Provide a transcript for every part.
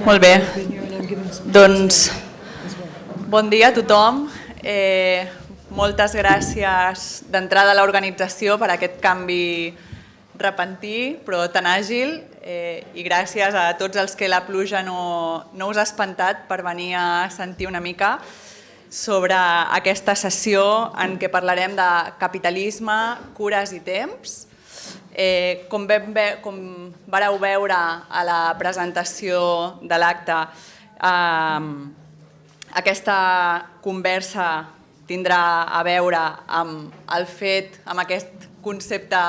Molt bé, doncs bon dia a tothom. Moltes gràcies d'entrada a l'organització per aquest canvi repentí però tan àgil i gràcies a tots els que la pluja no us ha espantat per venir a sentir una mica sobre aquesta sessió en què parlarem de capitalisme, cures i temps. Com vareu veure a la presentació de l'acte, aquesta conversa tindrà a veure amb el fet, amb aquest concepte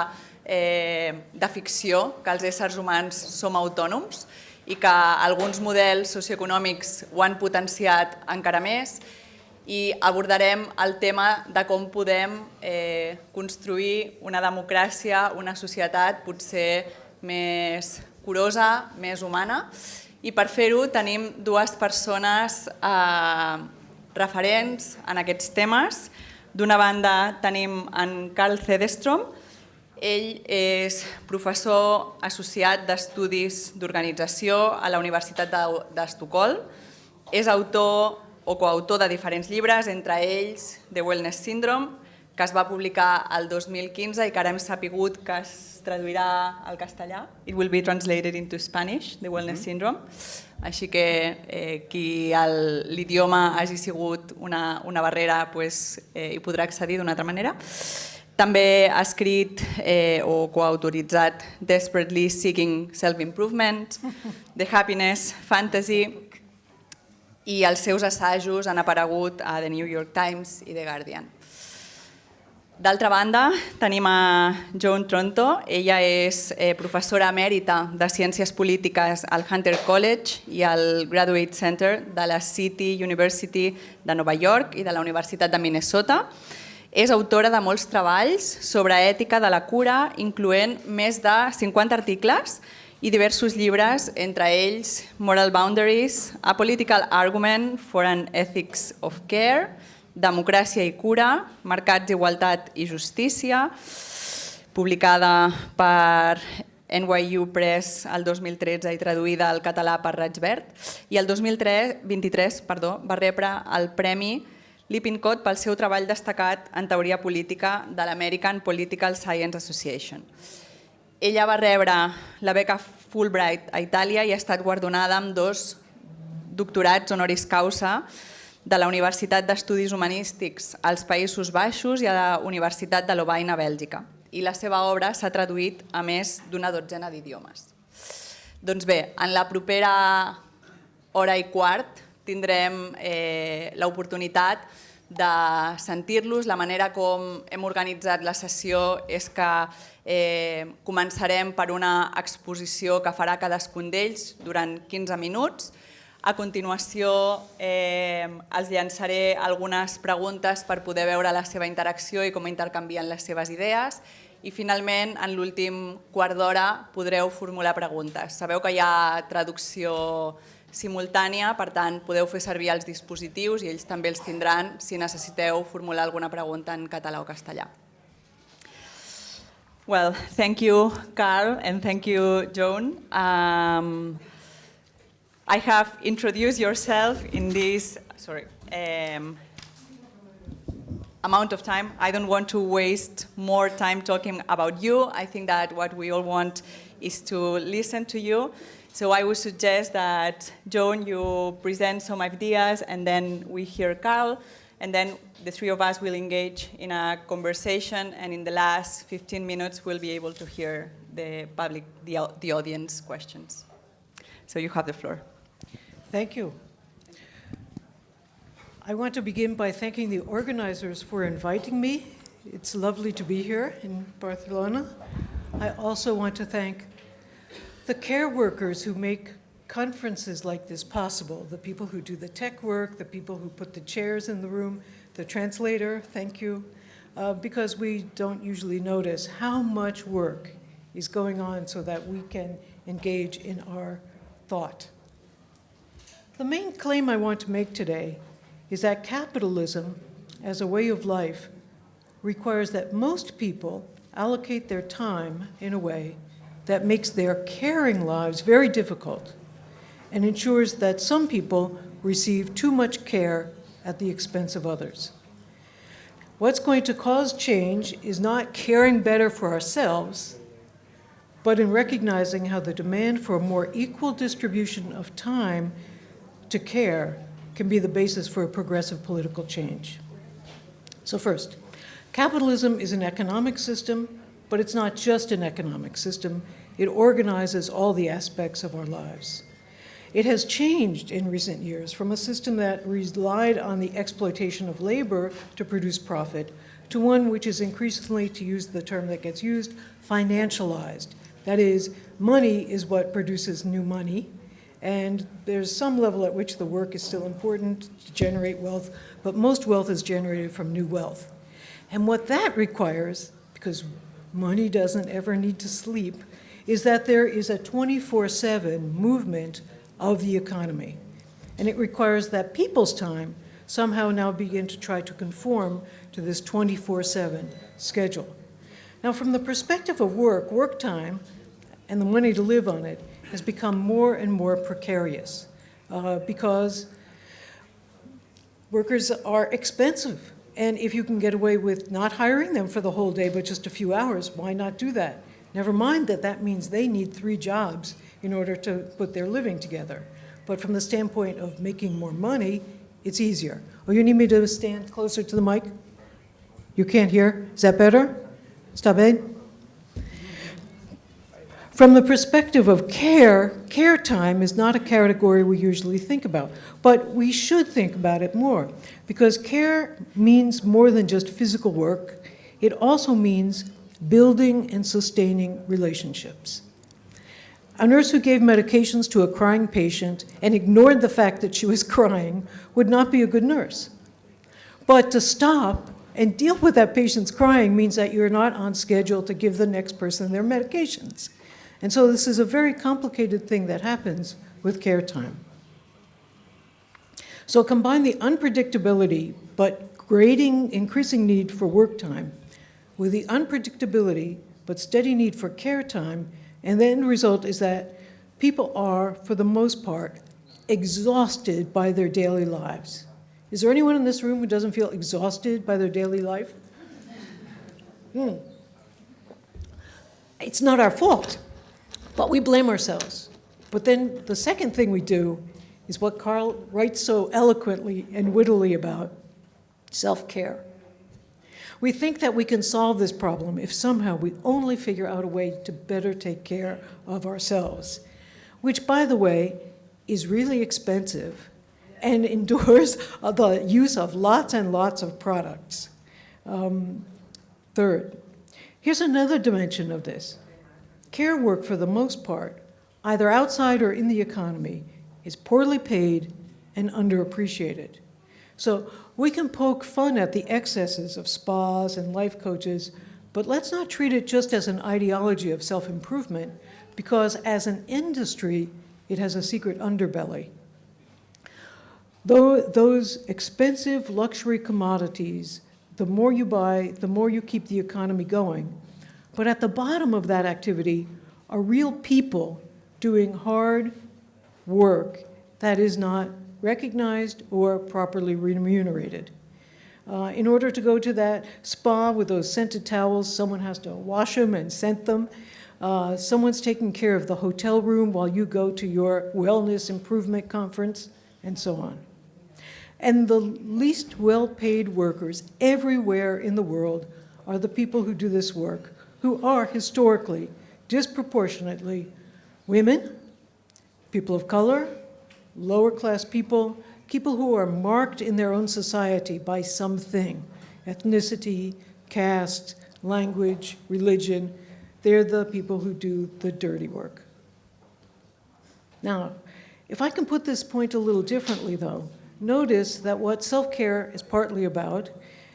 de ficció, que els éssers humans som autònoms i que alguns models socioeconòmics ho han potenciat encara més, i abordarem el tema de com podem construir una democràcia, una societat potser més curosa, més humana. I per fer-ho tenim dues persones referents en aquests temes. D'una banda tenim en Cederström. Ell és professor associat d'Estudis d'Organització a la Universitat d'Estocolm. És autor o coautor de diferents llibres, entre ells The Wellness Syndrome, que es va publicar el 2015 i que ara hem sapigut que es traduirà al castellà. It will be translated into Spanish, The Wellness Syndrome. Així que qui l'idioma hagi sigut una barrera hi podrà accedir d'una altra manera. També ha escrit o coautoritzat Desperately Seeking Self-Improvement, The Happiness Fantasy, i els seus assajos han aparegut a The New York Times i The Guardian. D'altra banda, tenim a Joan Tronto. Ella és professora emèrita de Ciències Polítiques al Hunter College i al Graduate Center de la City University de Nova York i de la Universitat de Minnesota. És autora de molts treballs sobre ètica de la cura, incloent més de 50 articles i diversos llibres, entre ells Moral Boundaries, A Political Argument for an Ethics of Care, Democràcia i cura, Mercats, igualtat i justícia, publicada per NYU Press el 2013 i traduïda al català per Raig Verd, i el 2023 va rebre el Premi Lippincott pel seu treball destacat en teoria política de l'American Political Science Association. Ella va rebre la beca Fulbright a Itàlia i ha estat guardonada amb 2 doctorats honoris causa de la Universitat d'Estudis Humanístics als Països Baixos i a la Universitat de Lovaina, a Bèlgica. I la seva obra s'ha traduït a més d'una dotzena d'idiomes. Doncs bé, en la propera hora i quart tindrem l'oportunitat de sentir-los. La manera com hem organitzat la sessió és que començarem per una exposició que farà cadascun d'ells durant 15 minuts. A continuació els llançaré algunes preguntes per poder veure la seva interacció i com intercanvien les seves idees. I finalment, en l'últim quart d'hora, podreu formular preguntes. Sabeu que hi ha traducció simultània, per tant, podeu fer servir els dispositius i ells també els tindran si necessiteu formular alguna pregunta en català o castellà. Well, thank you, Carl, and thank you, Joan. I have introduced yourself in this amount of time. I don't want to waste more time talking about you. I think that what we all want is to listen to you. So I would suggest that, Joan, you present some ideas and then we hear Carl, and then the three of us will engage in a conversation, and in the last 15 minutes we'll be able to hear the public, the audience questions. So you have the floor. Thank you. I want to begin by thanking the organizers for inviting me. It's lovely to be here in Barcelona. I also want to thank the care workers who make conferences like this possible, the people who do the tech work, the people who put the chairs in the room, the translator, thank you, because we don't usually notice how much work is going on so that we can engage in our thought. The main claim I want to make today is that capitalism, as a way of life, requires that most people allocate their time in a way that makes their caring lives very difficult and ensures that some people receive too much care at the expense of others. What's going to cause change is not caring better for ourselves, but in recognizing how the demand for a more equal distribution of time to care can be the basis for a progressive political change. So first, capitalism is an economic system, but it's not just an economic system. It organizes all the aspects of our lives. It has changed in recent years from a system that relied on the exploitation of labor to produce profit to one which is increasingly, to use the term that gets used, financialized. That is, money is what produces new money, and there's some level at which the work is still important to generate wealth, but most wealth is generated from new wealth. And what that requires, because money doesn't ever need to sleep, is that there is a 24/7 movement of the economy. And it requires that people's time somehow now begin to try to conform to this 24/7 schedule. Now, from the perspective of work time and the money to live on it has become more and more precarious because workers are expensive. And if you can get away with not hiring them for the whole day, but just a few hours, why not do that? Never mind that that means they need 3 jobs in order to put their living together. But from the standpoint of making more money, it's easier. Oh, you need me to stand closer to the mic? You can't hear? Is that better? Está bem? From the perspective of care time is not a category we usually think about, but we should think about it more, because care means more than just physical work. It also means building and sustaining relationships. A nurse who gave medications to a crying patient and ignored the fact that she was crying would not be a good nurse. But to stop and deal with that patient's crying means that you're not on schedule to give the next person their medications. And so this is a very complicated thing that happens with care time. So combine the unpredictability but increasing need for work time with the unpredictability but steady need for care time, and the end result is that people are, for the most part, exhausted by their daily lives. Is there anyone in this room who doesn't feel exhausted by their daily life? It's not our fault, but we blame ourselves. But then the second thing we do is what Carl writes so eloquently and wittily about, self-care. We think that we can solve this problem if somehow we only figure out a way to better take care of ourselves, which, by the way, is really expensive and endures the use of lots and lots of products. Third, here's another dimension of this. Care work, for the most part, either outside or in the economy, is poorly paid and underappreciated. So we can poke fun at the excesses of spas and life coaches, but let's not treat it just as an ideology of self-improvement, because as an industry, it has a secret underbelly. Though those expensive luxury commodities, the more you buy, the more you keep the economy going. But at the bottom of that activity are real people doing hard work that is not recognized or properly remunerated. In order to go to that spa with those scented towels, someone has to wash them and scent them. Someone's taking care of the hotel room while you go to your wellness improvement conference, and so on. And the least well-paid workers everywhere in the world are the people who do this work, who are historically, disproportionately women, people of color, lower class people, people who are marked in their own society by something, ethnicity, caste, language, religion. They're the people who do the dirty work. Now, if I can put this point a little differently, though, notice that what self-care is partly about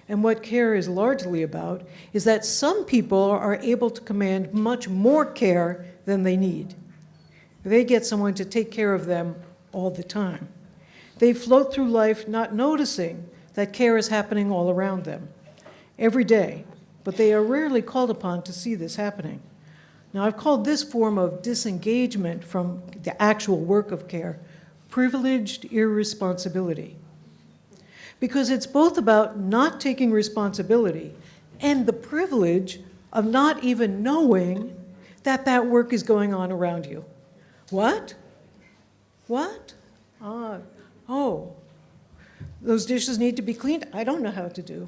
and what care is largely about is that some people are able to command much more care than they need. They get someone to take care of them all the time. They float through life not noticing that care is happening all around them every day, but they are rarely called upon to see this happening. Now, I've called this form of disengagement from the actual work of care privileged irresponsibility. Because it's both about not taking responsibility and the privilege of not even knowing that that work is going on around you. What? What? Oh, those dishes need to be cleaned? I don't know how to do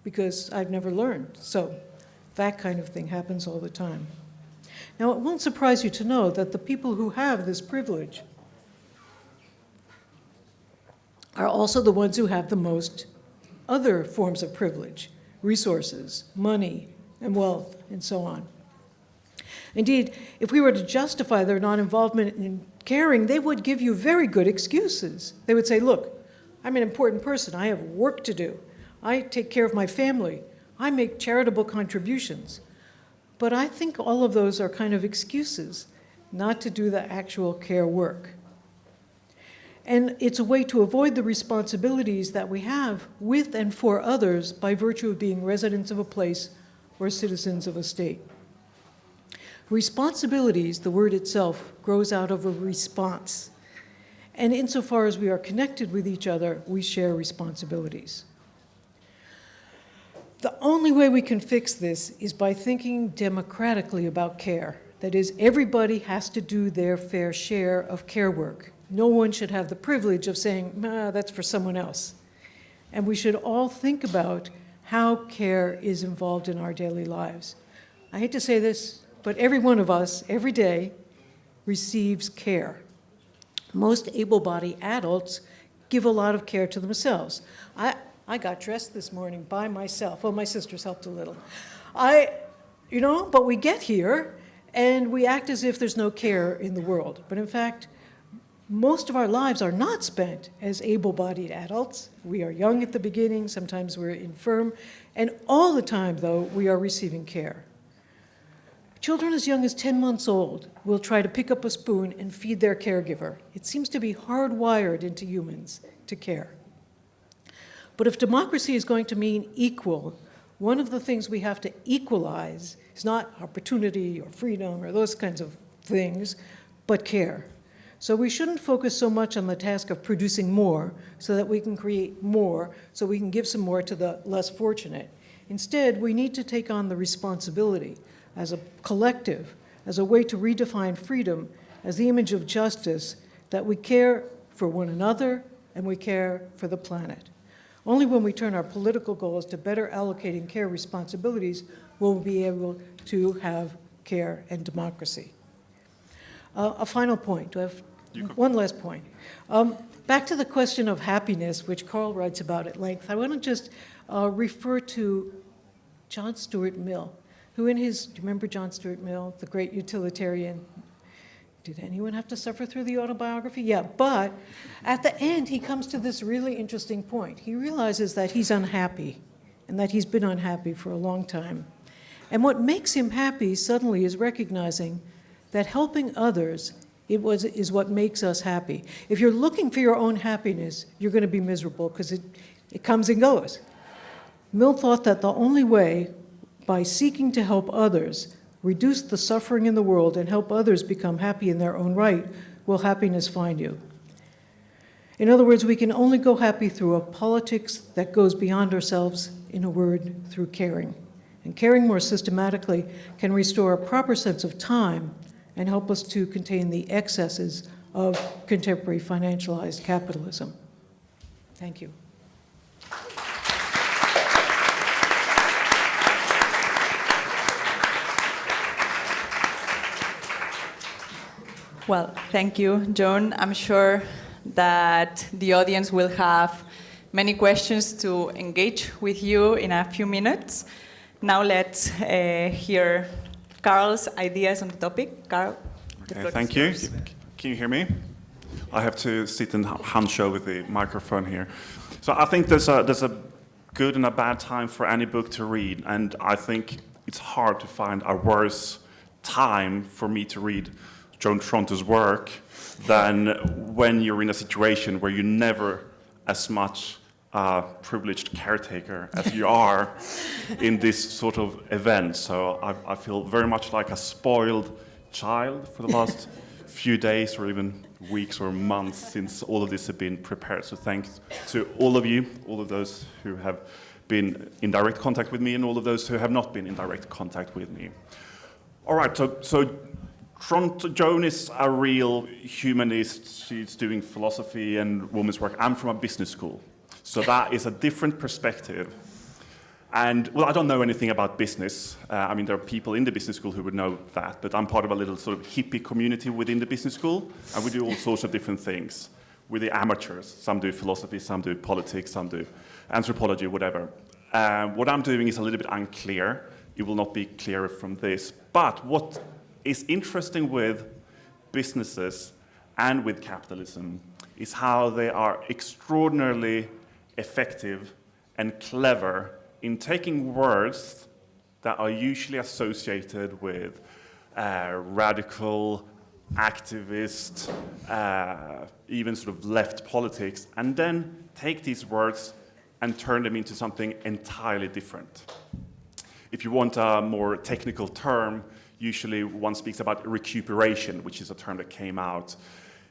because I've never learned. So that kind of thing happens all the time. Now, it won't surprise you to know that the people who have this privilege are also the ones who have the most other forms of privilege, resources, money, and wealth, and so on. Indeed, if we were to justify their non-involvement in caring, they would give you very good excuses. They would say, look, I'm an important person. I have work to do. I take care of my family. I make charitable contributions. But I think all of those are kind of excuses not to do the actual care work. And it's a way to avoid the responsibilities that we have with and for others by virtue of being residents of a place or citizens of a state. Responsibilities, the word itself, grows out of a response. And insofar as we are connected with each other, we share responsibilities. The only way we can fix this is by thinking democratically about care. That is, everybody has to do their fair share of care work. No one should have the privilege of saying, nah, that's for someone else. And we should all think about how care is involved in our daily lives. I hate to say this, but every one of us, every day, receives care. Most able-bodied adults give a lot of care to themselves. I got dressed this morning by myself. Well, my sisters helped a little. But we get here and we act as if there's no care in the world. But in fact, most of our lives are not spent as able-bodied adults. We are young at the beginning, sometimes we're infirm, and all the time, though, we are receiving care. Children as young as 10 months old will try to pick up a spoon and feed their caregiver. It seems to be hardwired into humans to care. But if democracy is going to mean equal, one of the things we have to equalize is not opportunity or freedom or those kinds of things, but care. So we shouldn't focus so much on the task of producing more so that we can create more, so we can give some more to the less fortunate. Instead, we need to take on the responsibility as a collective, as a way to redefine freedom, as the image of justice, that we care for one another and we care for the planet. Only when we turn our political goals to better allocating care responsibilities will we be able to have care and democracy. A final point. Do I have one last point? Back to the question of happiness, which Carl writes about at length, I want to just refer to John Stuart Mill, who in his, do you remember John Stuart Mill, the great utilitarian? Did anyone have to suffer through the autobiography? Yeah, but at the end, he comes to this really interesting point. He realizes that he's unhappy and that he's been unhappy for a long time. And what makes him happy suddenly is recognizing that helping others is what makes us happy. If you're looking for your own happiness, you're going to be miserable because it comes and goes. Mill thought that the only way, by seeking to help others, reduce the suffering in the world and help others become happy in their own right, will happiness find you. In other words, we can only go happy through a politics that goes beyond ourselves, in a word, through caring. And caring more systematically can restore a proper sense of time and help us to contain the excesses of contemporary financialized capitalism. Thank you. Well, thank you, Joan. I'm sure that the audience will have many questions to engage with you in a few minutes. Now let's hear Carl's ideas on the topic. Carl, okay, thank you. Can you hear me? I have to sit and hand show with the microphone here. So I think there's a good and a bad time for any book to read, and I think it's hard to find a worse time for me to read Joan Tronto's work than when you're in a situation where you're never as much privileged caretaker as you are in this sort of event. So I feel very much like a spoiled child for the last few days or even weeks or months since all of this have been prepared. So thanks to all of you, all of those who have been in direct contact with me and all of those who have not been in direct contact with me. All right, so Tronto, Joan is a real humanist. She's doing philosophy and women's work. I'm from a business school, so that is a different perspective. And, well, I don't know anything about business. I mean, there are people in the business school who would know that, but I'm part of a little sort of hippie community within the business school, and we do all sorts of different things. We're the amateurs. Some do philosophy, some do politics, some do anthropology, whatever. What I'm doing is a little bit unclear. It will not be clearer from this. But what is interesting with businesses and with capitalism is how they are extraordinarily effective and clever in taking words that are usually associated with radical, activist, even sort of left politics, and then take these words and turn them into something entirely different. If you want a more technical term, usually one speaks about recuperation, which is a term that came out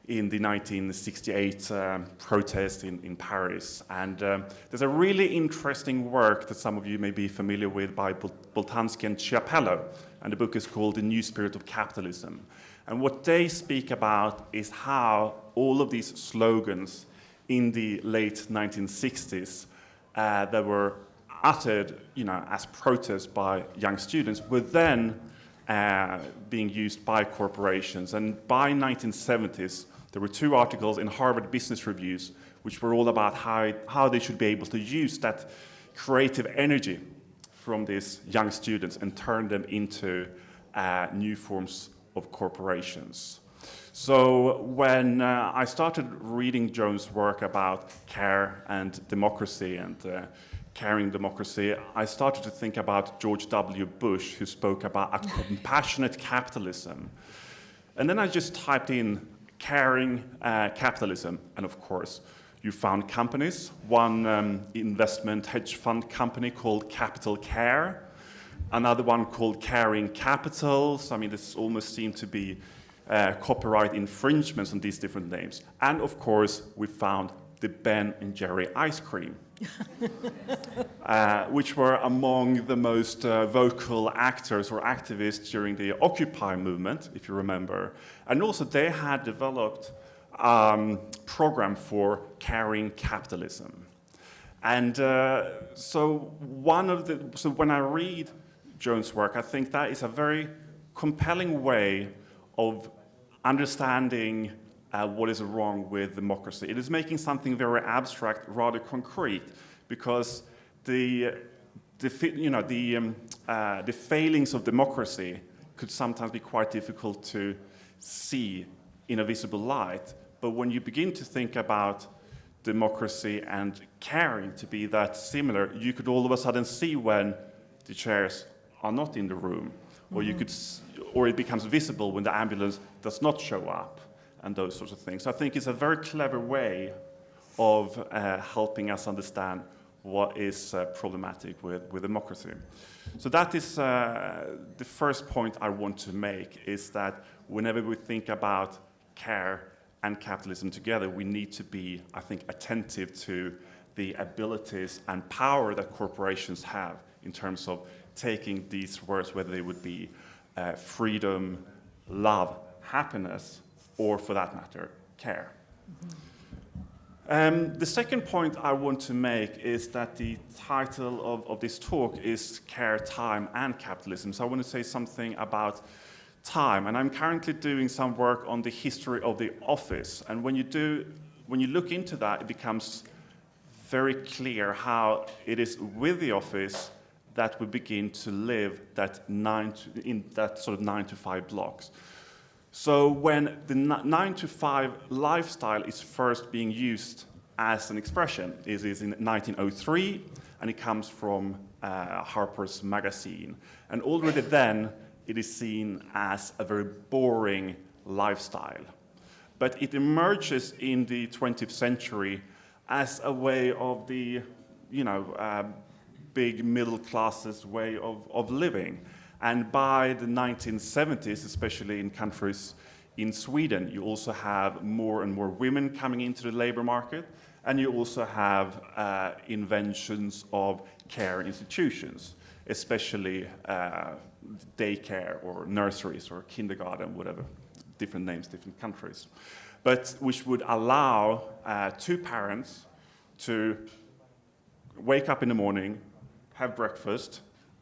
in the 1968 protest in Paris. And there's a really interesting work that some of you may be familiar with by Boltanski and Chiapello, and the book is called The New Spirit of Capitalism. And what they speak about is how all of these slogans in the late 1960s that were uttered, as protests by young students were then being used by corporations. And by 1970s, there were 2 articles in Harvard Business Reviews which were all about how they should be able to use that creative energy from these young students and turn them into new forms of corporations. So when I started reading Joan's work about care and democracy and caring democracy, I started to think about George W. Bush, who spoke about a compassionate capitalism. And then I just typed in caring capitalism, and of course, you found companies. One investment hedge fund company called Capital Care, another one called Caring Capital. So, I mean, this almost seemed to be copyright infringements on these different names. And of course, we found the Ben and Jerry ice cream, which were among the most vocal actors or activists during the Occupy movement, if you remember. And also they had developed a program for caring capitalism. And so when I read Joan's work, I think that is a very compelling way of understanding what is wrong with democracy. It is making something very abstract rather concrete, because the failings of democracy could sometimes be quite difficult to see in a visible light. But when you begin to think about democracy and caring to be that similar, you could all of a sudden see when the chairs are not in the room, or or it becomes visible when the ambulance does not show up, and those sorts of things. So I think it's a very clever way of helping us understand what is problematic with democracy. So that is the first point I want to make, is that whenever we think about care and capitalism together, we need to be, I think, attentive to the abilities and power that corporations have in terms of taking these words, whether they would be freedom, love, happiness, or for that matter, care. The second point I want to make is that the title of this talk is Care, Time, and Capitalism. So I want to say something about time. And I'm currently doing some work on the history of the office. And when you look into that, it becomes very clear how it is with the office that we begin to live in that sort of 9 to 5 blocks. So when the 9 to 5 lifestyle is first being used as an expression, it is in 1903, and it comes from Harper's Magazine. And already then, it is seen as a very boring lifestyle. But it emerges in the 20th century as a way of the, big middle classes way of living. And by the 1970s, especially in countries in Sweden, you also have more and more women coming into the labor market, and you also have inventions of care institutions, especially daycare or nurseries or kindergarten, whatever, different names, different countries, but which would allow two parents to wake up in the morning, have breakfast,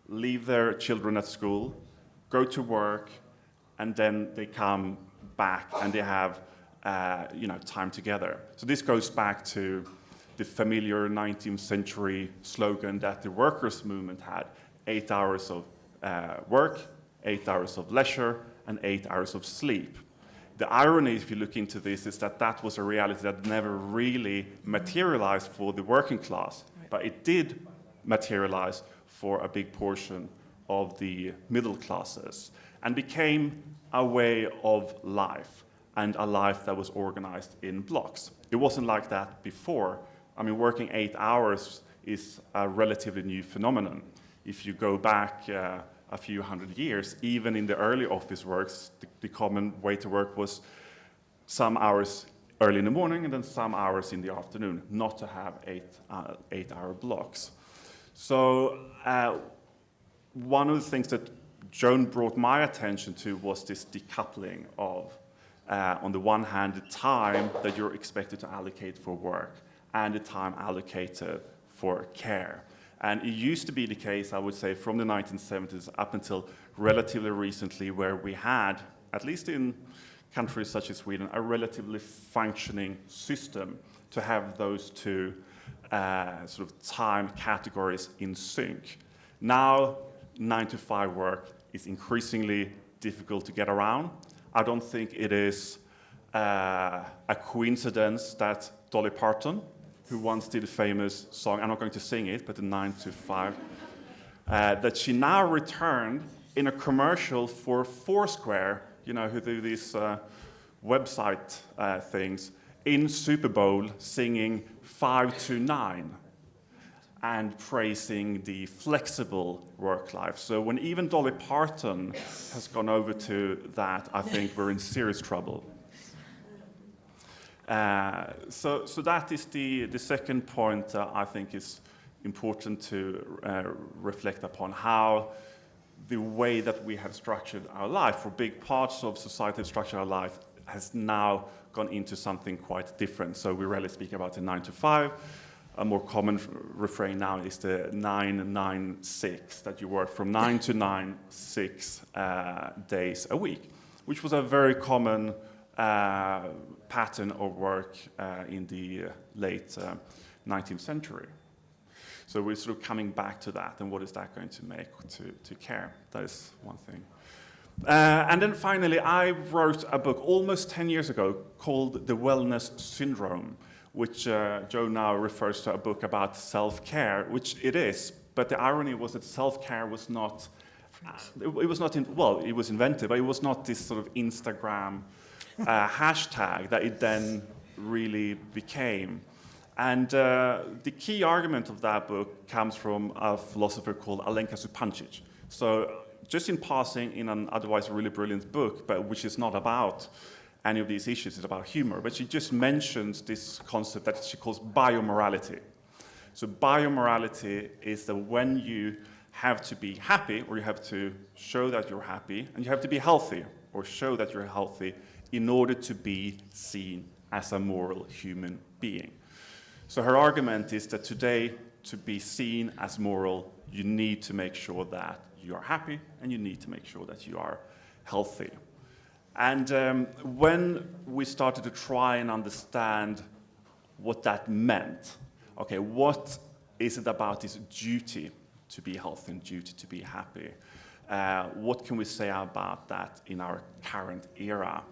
leave their children at school, go to work, and then they come back and they have time together. So this goes back to the familiar 19th century slogan that the workers' movement had: 8 hours of work, 8 hours of leisure, and 8 hours of sleep. The irony, if you look into this, is that that was a reality that never really materialized for the working class, but it did materialize for a big portion of the middle classes, and became a way of life, and a life that was organized in blocks. It wasn't like that before. I mean, working 8 hours is a relatively new phenomenon. If you go back a few hundred years, even in the early office works, the common way to work was some hours early in the morning and then some hours in the afternoon, not to have 8-hour blocks. So one of the things that Joan brought my attention to was this decoupling of, on the one hand, the time that you're expected to allocate for work and the time allocated for care. And it used to be the case, I would say, from the 1970s up until relatively recently, where we had, at least in countries such as Sweden, a relatively functioning system to have those two sort of time categories in sync. Now, 9-to-5 work is increasingly difficult to get around. I don't think it is a coincidence that Dolly Parton, who once did a famous song, I'm not going to sing it, but the 9-to-5, that she now returned in a commercial for Foursquare, who do these website things, in Super Bowl singing 5-to-9 and praising the flexible work life. So when even Dolly Parton has gone over to that, I think we're in serious trouble. So that is the second point I think is important to reflect upon, how the way that we have structured our life, for big parts of society have structured our life, has now gone into something quite different. So we rarely speak about the 9-to-5. A more common refrain now is the 9-9-6, that you work from 9 to 9, 6 days a week, which was a very common pattern of work in the late 19th century. So we're sort of coming back to that, and what is that going to make to care? That is one thing. And then finally, I wrote a book almost 10 years ago called The Wellness Syndrome, which Joe now refers to a book about self-care, which it is. But the irony was that self-care was not, it was invented, but it was not this sort of Instagram hashtag that it then really became. And the key argument of that book comes from a philosopher called Alenka Supancic. So just in passing, in an otherwise really brilliant book, but which is not about any of these issues, it's about humor, but she just mentions this concept that she calls biomorality. So biomorality is that when you have to be happy, or you have to show that you're happy, and you have to be healthy, or show that you're healthy, in order to be seen as a moral human being. So her argument is that today, to be seen as moral, you need to make sure that you are happy, and you need to make sure that you are healthy. And when we started to try and understand what that meant, okay, what is it about this duty to be healthy and duty to be happy? What can we say about that in our current era?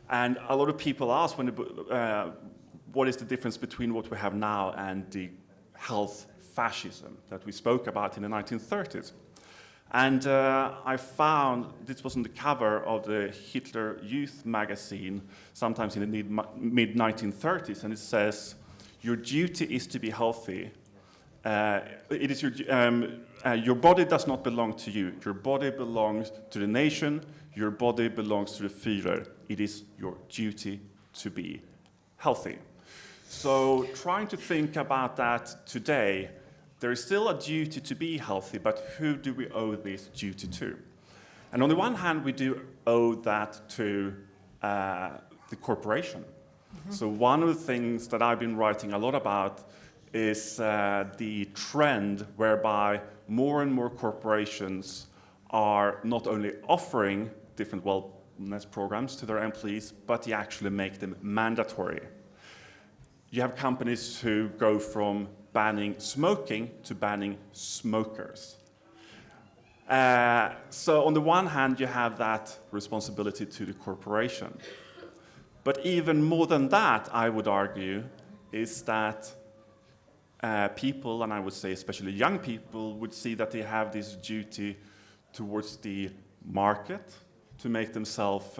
And a lot of people ask, what is the difference between what we have now and the health fascism that we spoke about in the 1930s? And I found, this was on the cover of the Hitler Youth magazine, sometimes in the mid-1930s, and it says, your duty is to be healthy. It is your, your body does not belong to you. Your body belongs to the nation. Your body belongs to the Führer. It is your duty to be healthy. So trying to think about that today, there is still a duty to be healthy, but who do we owe this duty to? And on the one hand, we do owe that to the corporation. Mm-hmm. So one of the things that I've been writing a lot about is the trend whereby more and more corporations are not only offering different wellness programs to their employees, but they actually make them mandatory. You have companies who go from banning smoking to banning smokers. So on the one hand, you have that responsibility to the corporation. But even more than that, I would argue, is that people, and I would say especially young people, would see that they have this duty towards the market to make themselves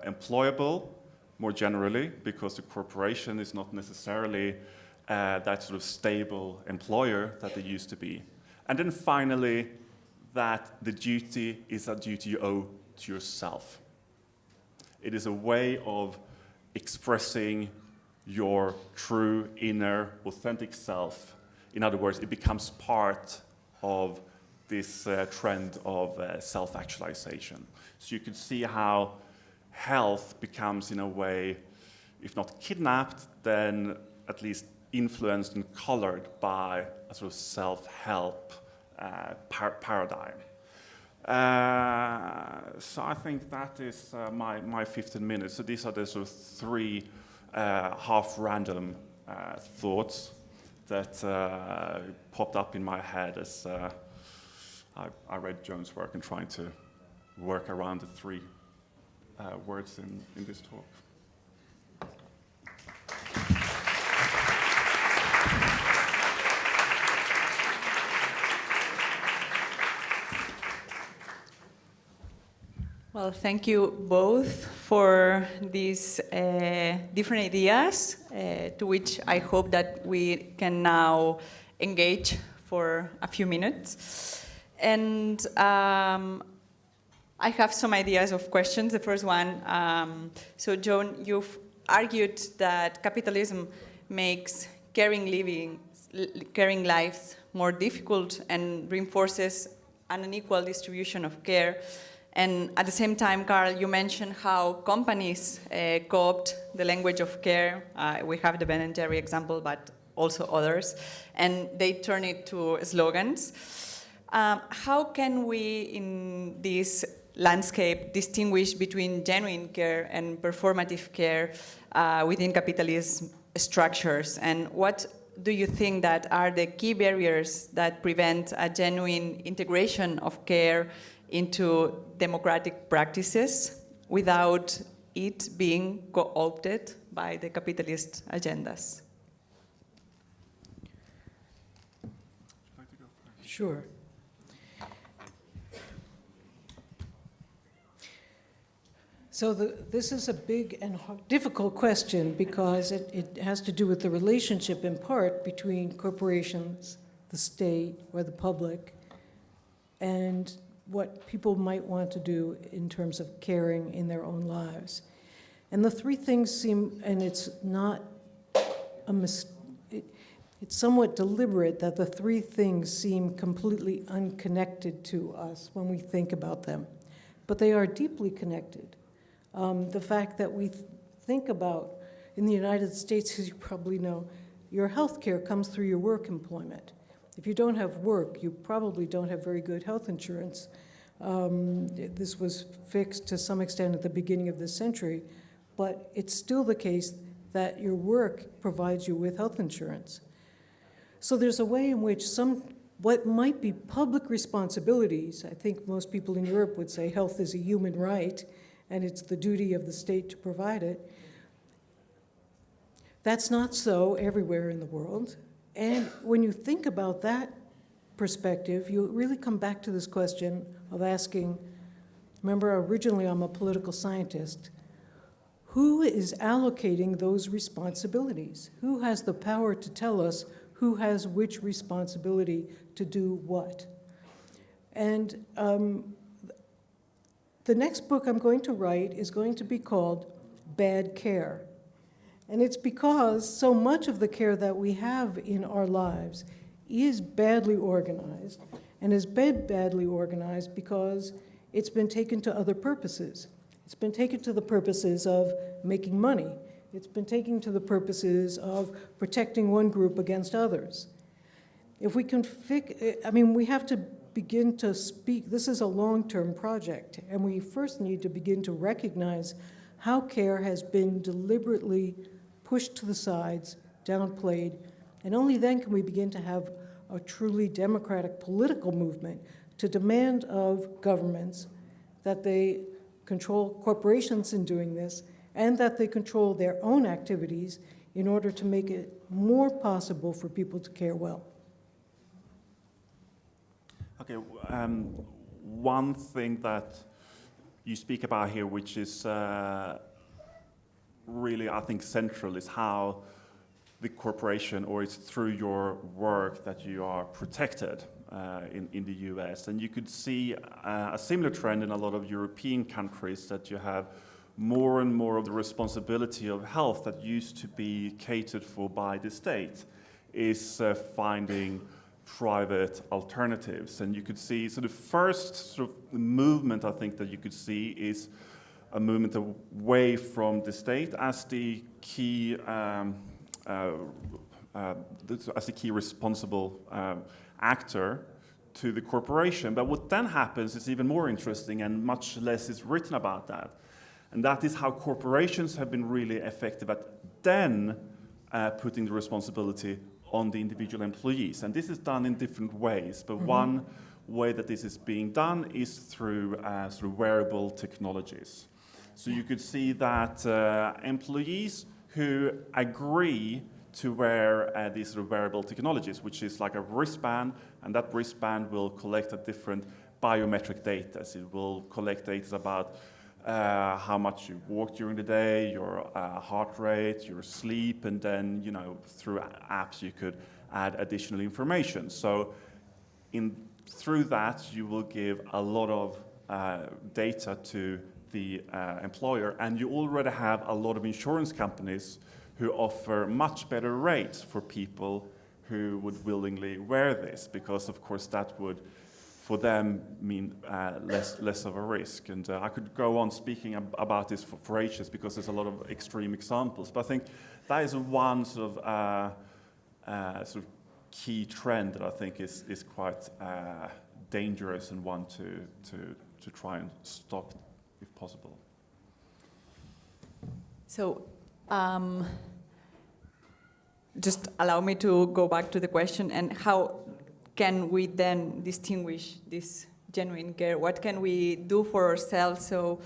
employable more generally, because the corporation is not necessarily that sort of stable employer that they used to be. And then finally, that the duty is a duty you owe to yourself. It is a way of expressing your true, inner, authentic self. In other words, it becomes part of this trend of self-actualization. So you can see how health becomes, in a way, if not kidnapped, then at least influenced and colored by a sort of self-help paradigm. So I think that is my 15 minutes. So these are the sort of three half-random thoughts that popped up in my head as I read Joan's work and trying to work around the three words in this talk. Well, thank you both for these different ideas, to which I hope that we can now engage for a few minutes. And I have some ideas of questions. The first one, so Joan, you've argued that capitalism makes caring lives more difficult and reinforces an unequal distribution of care. And at the same time, Carl, you mentioned how companies co-opt the language of care. We have the Ben & Jerry example, but also others. And they turn it to slogans. How can we, in this landscape, distinguish between genuine care and performative care within capitalist structures? And what do you think that are the key barriers that prevent a genuine integration of care into democratic practices without it being co-opted by the capitalist agendas? Sure. So this is a big and difficult question because it has to do with the relationship in part between corporations, the state, or the public, and what people might want to do in terms of caring in their own lives. And the three things seem, and it's not a it's somewhat deliberate that the three things seem completely unconnected to us when we think about them, but they are deeply connected. The fact that we think about, in the United States, as you probably know, your health care comes through your work employment. If you don't have work, you probably don't have very good health insurance. This was fixed to some extent at the beginning of this century, but it's still the case that your work provides you with health insurance. So there's a way in which what might be public responsibilities, I think most people in Europe would say health is a human right, and it's the duty of the state to provide it. That's not so everywhere in the world. And when you think about that perspective, you really come back to this question of asking, remember originally I'm a political scientist, who is allocating those responsibilities? Who has the power to tell us who has which responsibility to do what? And the next book I'm going to write is going to be called Bad Care. And it's because so much of the care that we have in our lives is badly organized, and has been badly organized because it's been taken to other purposes. It's been taken to the purposes of making money. It's been taken to the purposes of protecting one group against others. If we can we have to begin to speak, this is a long-term project, and we first need to begin to recognize how care has been deliberately pushed to the sides, downplayed, and only then can we begin to have a truly democratic political movement to demand of governments that they control corporations in doing this, and that they control their own activities in order to make it more possible for people to care well. Okay, one thing that you speak about here, which is really, I think, central, is how the corporation, or it's through your work that you are protected in the US. And you could see a similar trend in a lot of European countries, that you have more and more of the responsibility of health that used to be catered for by the state is finding private alternatives. And you could see, so the first sort of movement I think that you could see is a movement away from the state as the key responsible actor to the corporation. But what then happens is even more interesting, and much less is written about that. And that is how corporations have been really effective at then putting the responsibility on the individual employees. And this is done in different ways, but one way that this is being done is through wearable technologies. So you could see that employees who agree to wear these sort of wearable technologies, which is like a wristband, and that wristband will collect a different biometric data. So it will collect data about how much you walk during the day, your heart rate, your sleep, and then, through apps you could add additional information. So through that you will give a lot of data to the employer, and you already have a lot of insurance companies who offer much better rates for people who would willingly wear this, because of course that would for them mean less of a risk. And I could go on speaking about this for ages, because there's a lot of extreme examples. But I think that is one sort of key trend that I think is quite dangerous, and one to try and stop if possible. So just allow me to go back to the question, and how can we then distinguish this genuine care? What can we do for ourselves? So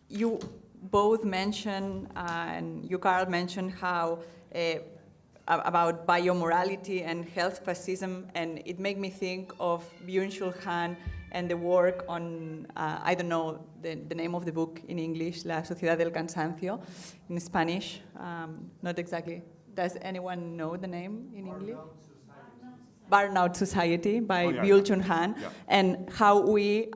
you both mentioned, and you, Carl, mentioned how about biomorality and health fascism, and it made me think of Byung-Chul Han and the work on, I don't know the name of the book in English, La Sociedad del Cansancio, in Spanish, not exactly. Does anyone know the name in English? Burnout Society by Byung-Chul Han, yeah. And how we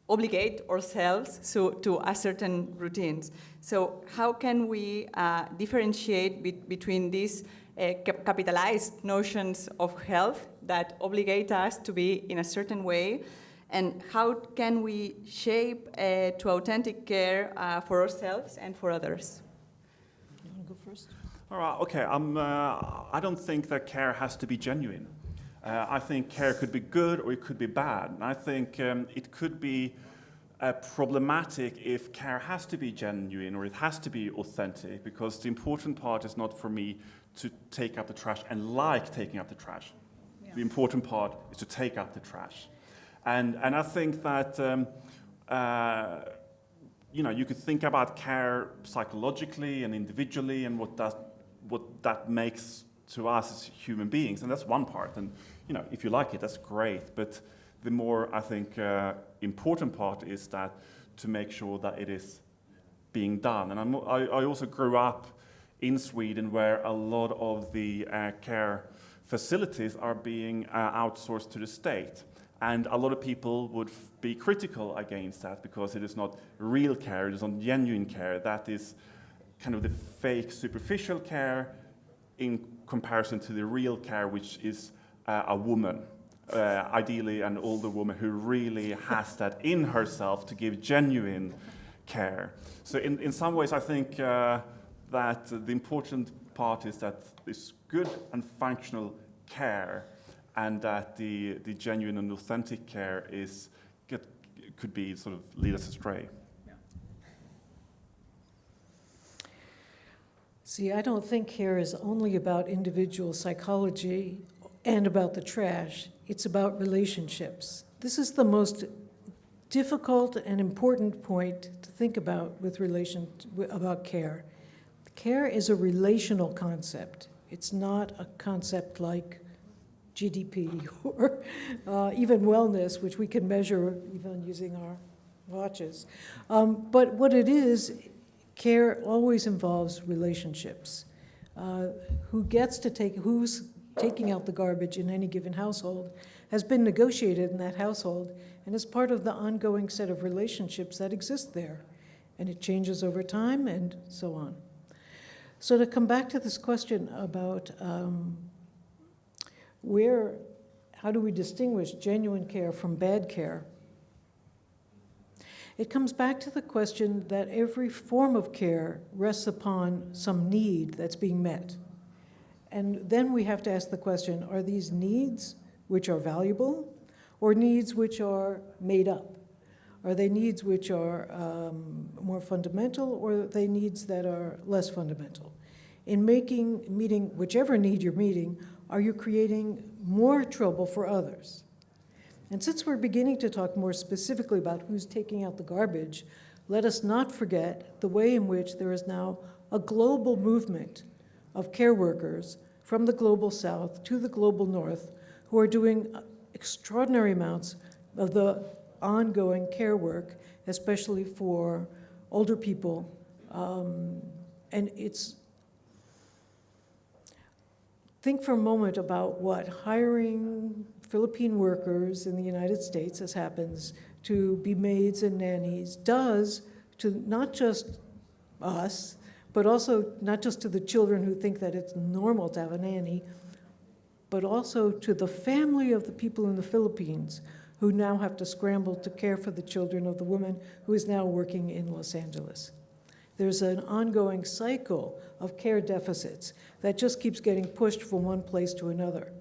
obligate ourselves to a certain routines. So how can we differentiate between these capitalized notions of health that obligate us to be in a certain way, and how can we shape to authentic care for ourselves and for others? You want to go first? All right, okay. I don't think that care has to be genuine. I think care could be good or it could be bad. And I think it could be problematic if care has to be genuine or it has to be authentic, because the important part is not for me to take out the trash and like taking out the trash. Yeah. The important part is to take out the trash. And I think that you could think about care psychologically and individually, and what that makes to us as human beings, and that's one part. And if you like it, that's great. But the more, I think, important part is that to make sure that it is being done. And I also grew up in Sweden, where a lot of the care facilities are being outsourced to the state. And a lot of people would be critical against that because it is not real care, it is not genuine care. That is kind of the fake superficial care in comparison to the real care, which is a woman, ideally an older woman who really has that in herself to give genuine care. So in some ways I think that the important part is that this good and functional care, and that the genuine and authentic care could be sort of lead us astray. Yeah. See, I don't think care is only about individual psychology and about the trash. It's about relationships. This is the most difficult and important point to think about about care. Care is a relational concept. It's not a concept like GDP or even wellness, which we can measure even using our watches. But what it is, care always involves relationships. Who's taking out the garbage in any given household has been negotiated in that household and is part of the ongoing set of relationships that exist there. And it changes over time and so on. So to come back to this question about how do we distinguish genuine care from bad care? It comes back to the question that every form of care rests upon some need that's being met. And then we have to ask the question, are these needs which are valuable or needs which are made up? Are they needs which are more fundamental, or are they needs that are less fundamental? In meeting whichever need you're meeting, are you creating more trouble for others? And since we're beginning to talk more specifically about who's taking out the garbage, let us not forget the way in which there is now a global movement of care workers from the global south to the global north who are doing extraordinary amounts of the ongoing care work, especially for older people. Think for a moment about what hiring Philippine workers in the United States, as happens, to be maids and nannies does to not just us, but also not just to the children who think that it's normal to have a nanny, but also to the family of the people in the Philippines who now have to scramble to care for the children of the woman who is now working in Los Angeles. There's an ongoing cycle of care deficits that just keeps getting pushed from one place to another.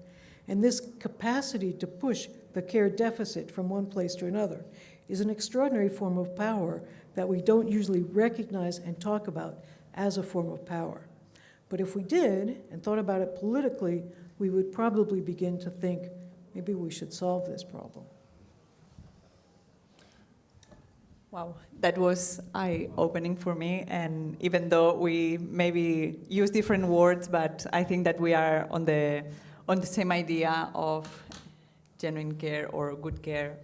And this capacity to push the care deficit from one place to another is an extraordinary form of power that we don't usually recognize and talk about as a form of power. But if we did and thought about it politically, we would probably begin to think, maybe we should solve this problem. Wow, that was eye-opening for me, and even though we maybe use different words, but I think that we are on the same idea of genuine care or good care.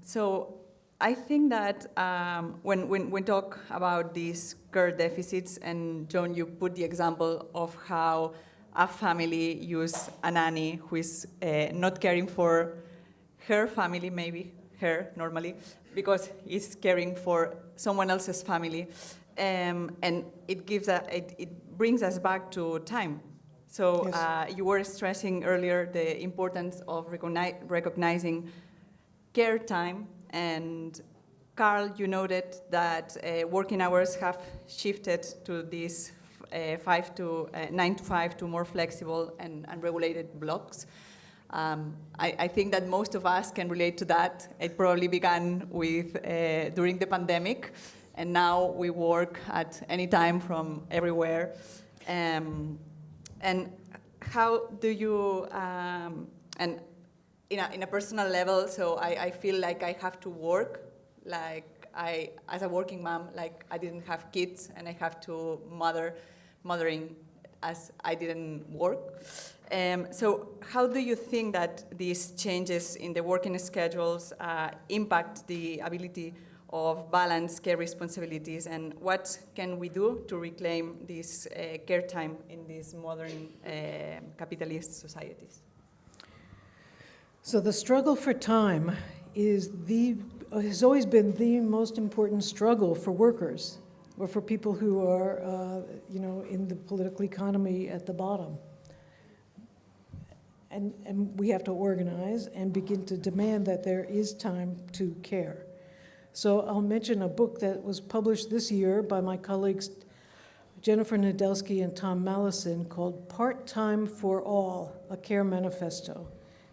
So I think that when we talk about these care deficits, and Joan, you put the example of how a family use a nanny who is not caring for her family, maybe her normally, because he's caring for someone else's family, and it brings us back to time. So yes. You were stressing earlier the importance of recognizing care time, and Carl, you noted that working hours have shifted to these 9 to 5 to more flexible and unregulated blocks. I think that most of us can relate to that. It probably began with during the pandemic, and now we work at any time from everywhere. And how do you, and in a personal level, so I feel like I have to work, like as a working mom, like I didn't have kids and I have to mothering as I didn't work. So how do you think that these changes in the working schedules impact the ability of balanced care responsibilities, and what can we do to reclaim this care time in these modern capitalist societies? So the struggle for time has always been the most important struggle for workers, or for people who are, in the political economy at the bottom. And we have to organize and begin to demand that there is time to care. So I'll mention a book that was published this year by my colleagues Jennifer Nadelsky and Tom Mallison called Part-Time for All, a Care Manifesto.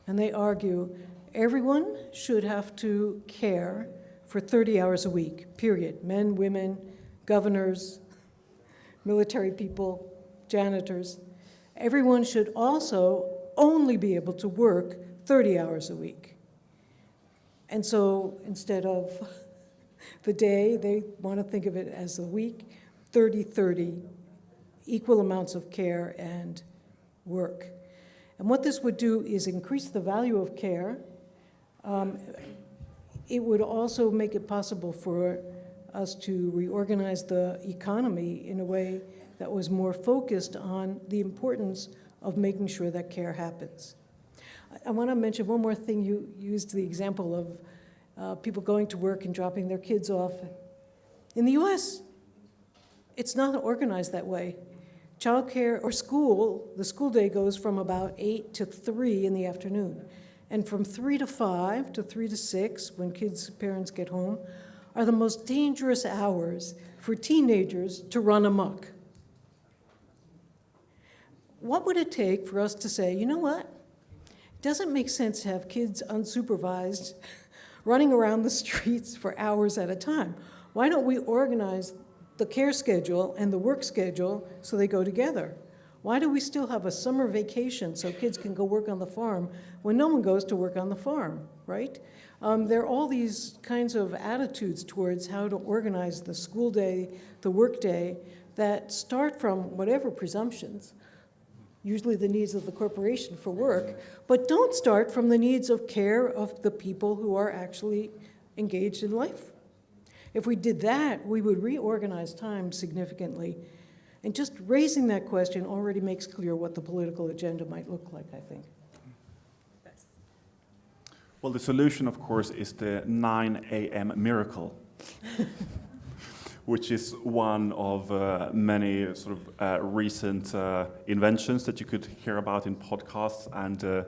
And they argue everyone should have to care for 30 hours a week, period. Men, women, governors, military people, janitors. Everyone should also only be able to work 30 hours a week. And so instead of the day, they want to think of it as a week, 30-30, equal amounts of care and work. And what this would do is increase the value of care. It would also make it possible for us to reorganize the economy in a way that was more focused on the importance of making sure that care happens. I want to mention one more thing. You used the example of people going to work and dropping their kids off. In the US, it's not organized that way. Childcare or school, the school day goes from about 8 to 3 in the afternoon. And from 3 to 5 to 3 to 6, when parents get home, are the most dangerous hours for teenagers to run amok. What would it take for us to say, you know what? It doesn't make sense to have kids unsupervised running around the streets for hours at a time. Why don't we organize the care schedule and the work schedule so they go together? Why do we still have a summer vacation so kids can go work on the farm when no one goes to work on the farm, right? There are all these kinds of attitudes towards how to organize the school day, the work day, that start from whatever presumptions, usually the needs of the corporation for work, but don't start from the needs of care of the people who are actually engaged in life. If we did that, we would reorganize time significantly. And just raising that question already makes clear what the political agenda might look like, I think. Well, the solution, of course, is the 9 a.m. miracle, which is one of many sort of recent inventions that you could hear about in podcasts and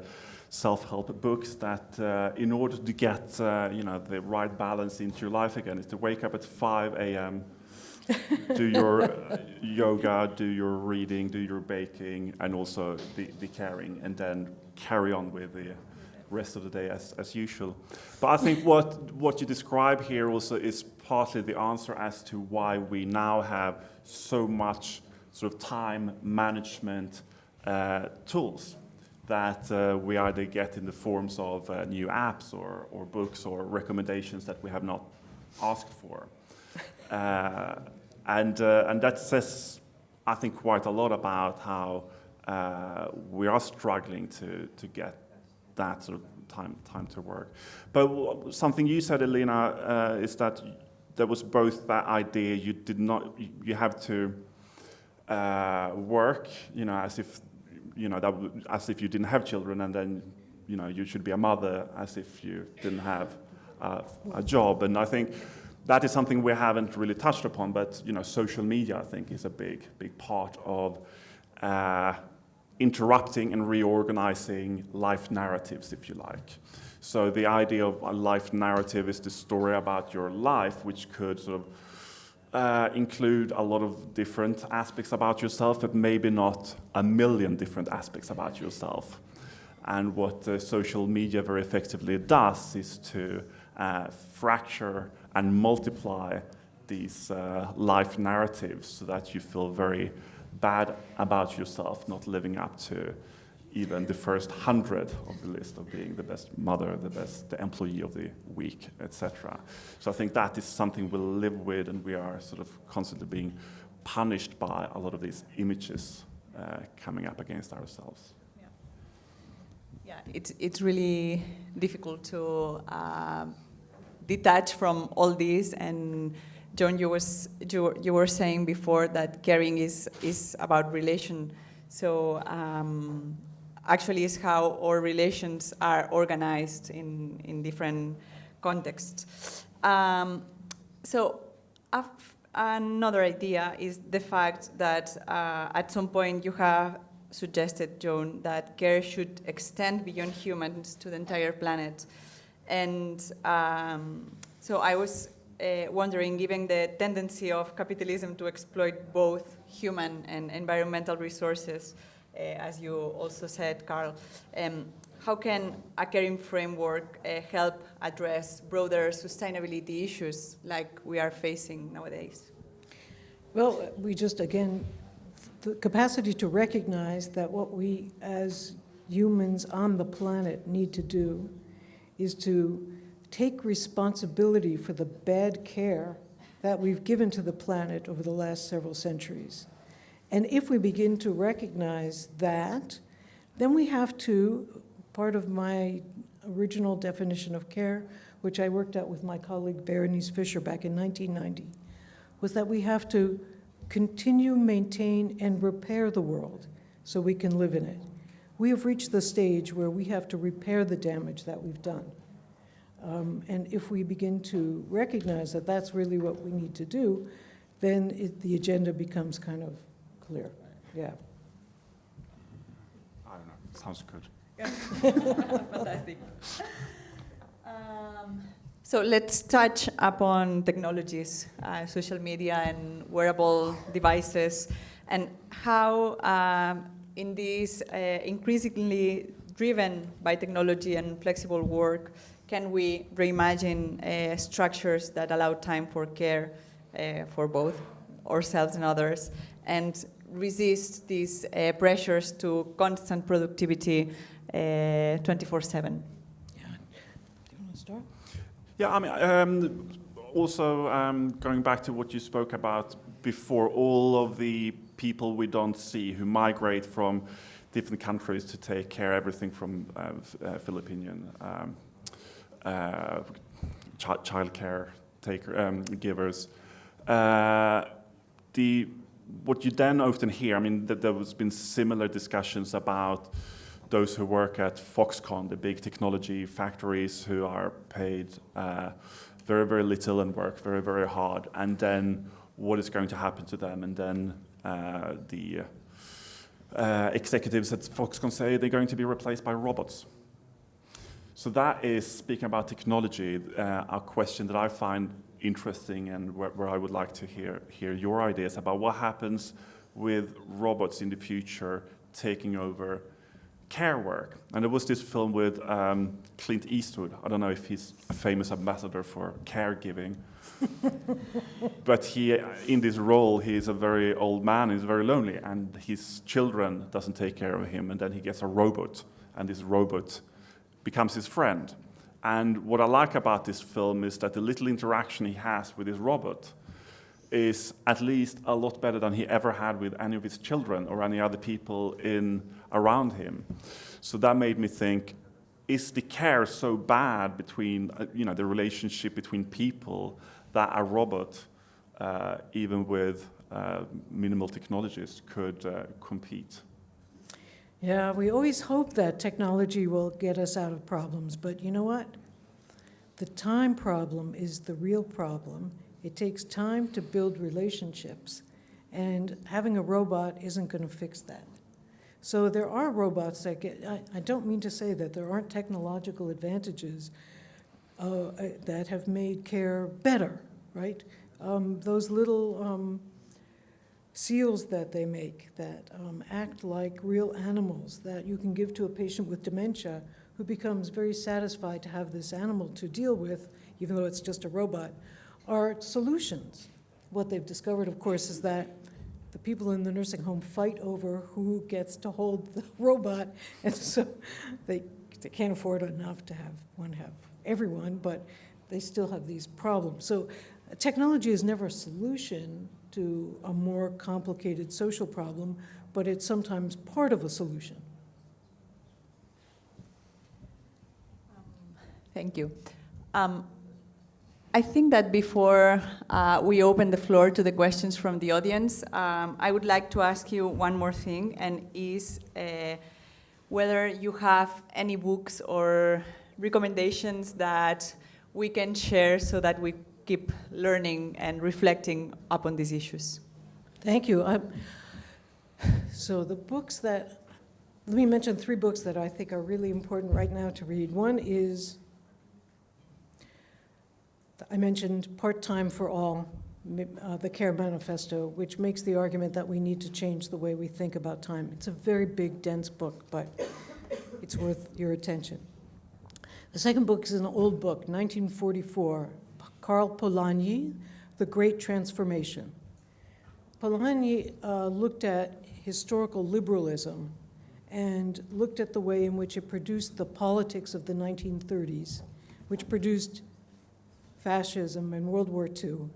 self-help books, that in order to get the right balance into your life again is to wake up at 5 a.m., do your yoga, do your reading, do your baking, and also the caring, and then carry on with the rest of the day as usual. But I think what you describe here also is partly the answer as to why we now have so much sort of time management tools that we either get in the forms of new apps or books or recommendations that we have not asked for. And that says, I think, quite a lot about how we are struggling to get that sort of time to work. But something you said, Elena, is that there was both that idea you have to work, as if as if you didn't have children, and then you should be a mother as if you didn't have a job. And I think that is something we haven't really touched upon, but social media, I think, is a big part of interrupting and reorganizing life narratives, if you like. So the idea of a life narrative is the story about your life, which could sort of include a lot of different aspects about yourself, but maybe not a million different aspects about yourself. And what social media very effectively does is to fracture and multiply these life narratives so that you feel very bad about yourself, not living up to even the first 100 of the list of being the best mother, the employee of the week, etc. So I think that is something we'll live with, and we are sort of constantly being punished by a lot of these images coming up against ourselves. Yeah, it's really difficult to detach from all this. And Joan, you were saying before that caring is about relation. So actually it's how our relations are organized in different contexts. So another idea is the fact that at some point you have suggested, Joan, that care should extend beyond humans to the entire planet. And so I was wondering, given the tendency of capitalism to exploit both human and environmental resources, as you also said, Carl, how can a caring framework help address broader sustainability issues like we are facing nowadays? Well, we just, again, the capacity to recognize that what we as humans on the planet need to do is to take responsibility for the bad care that we've given to the planet over the last several centuries. And if we begin to recognize that, then we have to, part of my original definition of care, which I worked out with my colleague Berenice Fisher back in 1990, was that we have to continue, maintain, and repair the world so we can live in it. We have reached the stage where we have to repair the damage that we've done. And if we begin to recognize that that's really what we need to do, then the agenda becomes kind of clear. Yeah. I don't know. Sounds good. Fantastic. So let's touch upon technologies, social media and wearable devices, and how in this increasingly driven by technology and flexible work, can we reimagine structures that allow time for care for both ourselves and others, and resist these pressures to constant productivity 24/7? Yeah. Do you want to start? Yeah, I mean, also going back to what you spoke about before, all of the people we don't see who migrate from different countries to take care of everything from Filipinian child care givers. What you then often hear, I mean, there has been similar discussions about those who work at Foxconn, the big technology factories, who are paid very, very little and work very, very hard, and then what is going to happen to them, and then the executives at Foxconn say they're going to be replaced by robots. So that is, speaking about technology, a question that I find interesting, and where I would like to hear your ideas about what happens with robots in the future taking over care work. And there was this film with Clint Eastwood. I don't know if he's a famous ambassador for caregiving, but he, in this role, he's a very old man, he's very lonely, and his children doesn't take care of him, and then he gets a robot, and this robot becomes his friend. And what I like about this film is that the little interaction he has with his robot is at least a lot better than he ever had with any of his children or any other people around him. So that made me think, is the care so bad between, the relationship between people, that a robot, even with minimal technologies, could compete? Yeah, we always hope that technology will get us out of problems, but you know what? The time problem is the real problem. It takes time to build relationships, and having a robot isn't going to fix that. So there are robots that I don't mean to say that there aren't technological advantages that have made care better, right? Those little seals that they make that act like real animals that you can give to a patient with dementia who becomes very satisfied to have this animal to deal with, even though it's just a robot, are solutions. What they've discovered, of course, is that the people in the nursing home fight over who gets to hold the robot, and so they can't afford enough to have everyone, but they still have these problems. So technology is never a solution to a more complicated social problem, but it's sometimes part of a solution. Thank you. I think that before we open the floor to the questions from the audience, I would like to ask you one more thing, and is whether you have any books or recommendations that we can share so that we keep learning and reflecting upon these issues. Thank you. So the books that, let me mention 3 books that I think are really important right now to read. One is, I mentioned Part-Time for All, the CARE Manifesto, which makes the argument that we need to change the way we think about time. It's a very big, dense book, but it's worth your attention. The second book is an old book, 1944, Karl Polanyi, The Great Transformation. Polanyi looked at historical liberalism and looked at the way in which it produced the politics of the 1930s, which produced fascism and World War II.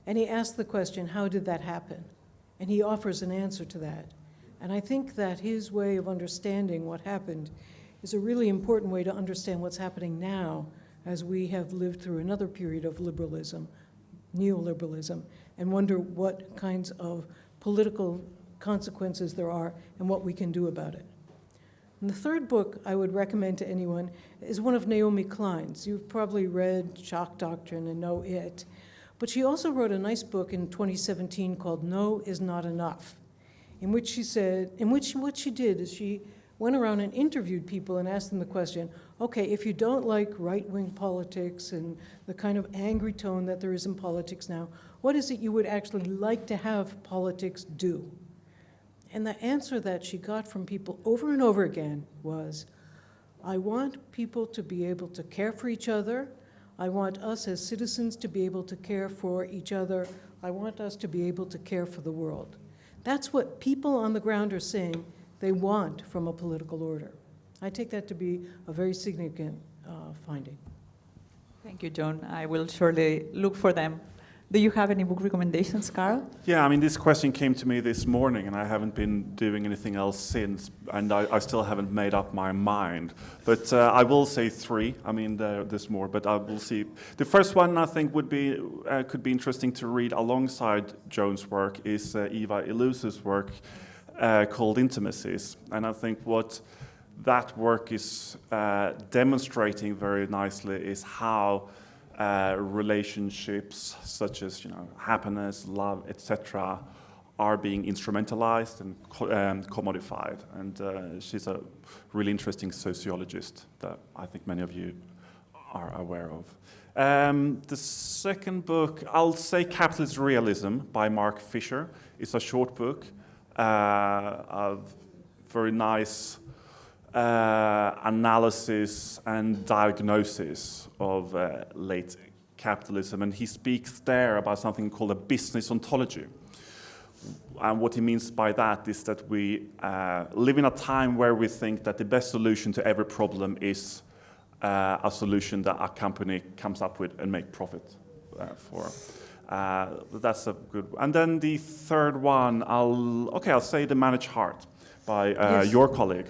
And he asked the question, how did that happen? And he offers an answer to that. And I think that his way of understanding what happened is a really important way to understand what's happening now as we have lived through another period of liberalism, neoliberalism, and wonder what kinds of political consequences there are and what we can do about it. And the third book I would recommend to anyone is one of Naomi Klein's. You've probably read Shock Doctrine and know it. But she also wrote a nice book in 2017 called No Is Not Enough, in which she said, what she did is she went around and interviewed people and asked them the question, okay, if you don't like right-wing politics and the kind of angry tone that there is in politics now, what is it you would actually like to have politics do? And the answer that she got from people over and over again was, I want people to be able to care for each other. I want us as citizens to be able to care for each other. I want us to be able to care for the world. That's what people on the ground are saying they want from a political order. I take that to be a very significant finding. Thank you, Joan. I will surely look for them. Do you have any book recommendations, Carl? Yeah, I mean, this question came to me this morning, and I haven't been doing anything else since, and I still haven't made up my mind. But I will say 3. I mean, there's more, but I will see. The first one I think would be could be interesting to read alongside Joan's work is Eva Illouz's work called Intimacies, and I think what that work is demonstrating very nicely is how relationships such as happiness, love, etc., are being instrumentalized and commodified. And she's a really interesting sociologist that I think many of you are aware of. The second book, I'll say Capitalist Realism by Mark Fisher. It's a short book of very nice analysis and diagnosis of late capitalism, and he speaks there about something called a business ontology. And what he means by that is that we live in a time where we think that the best solution to every problem is a solution that a company comes up with and make profit for. That's a good one. And then the third one, I'll say The Managed Heart by your colleague,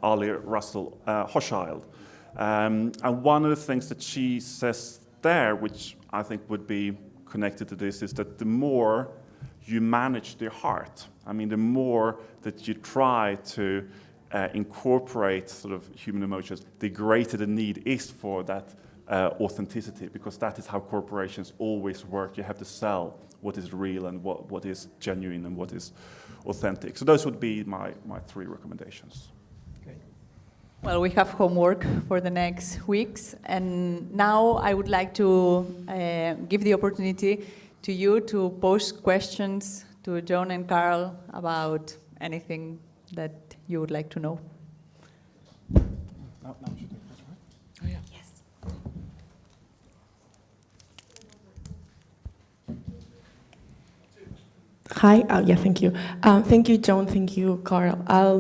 Ali Russell Hochschild. And one of the things that she says there, which I think would be connected to this, is that the more you manage the heart, I mean, the more that you try to incorporate sort of human emotions, the greater the need is for that authenticity, because that is how corporations always work. You have to sell what is real and what is genuine and what is authentic. So those would be my 3 recommendations. Great. Well, we have homework for the next weeks, and now I would like to give the opportunity to you to post questions to Joan and Carl about anything that you would like to know. Now we should take this, right? Oh, yeah. Yes. Hi. Yeah, thank you. Thank you, Joan. Thank you, Carl. I'll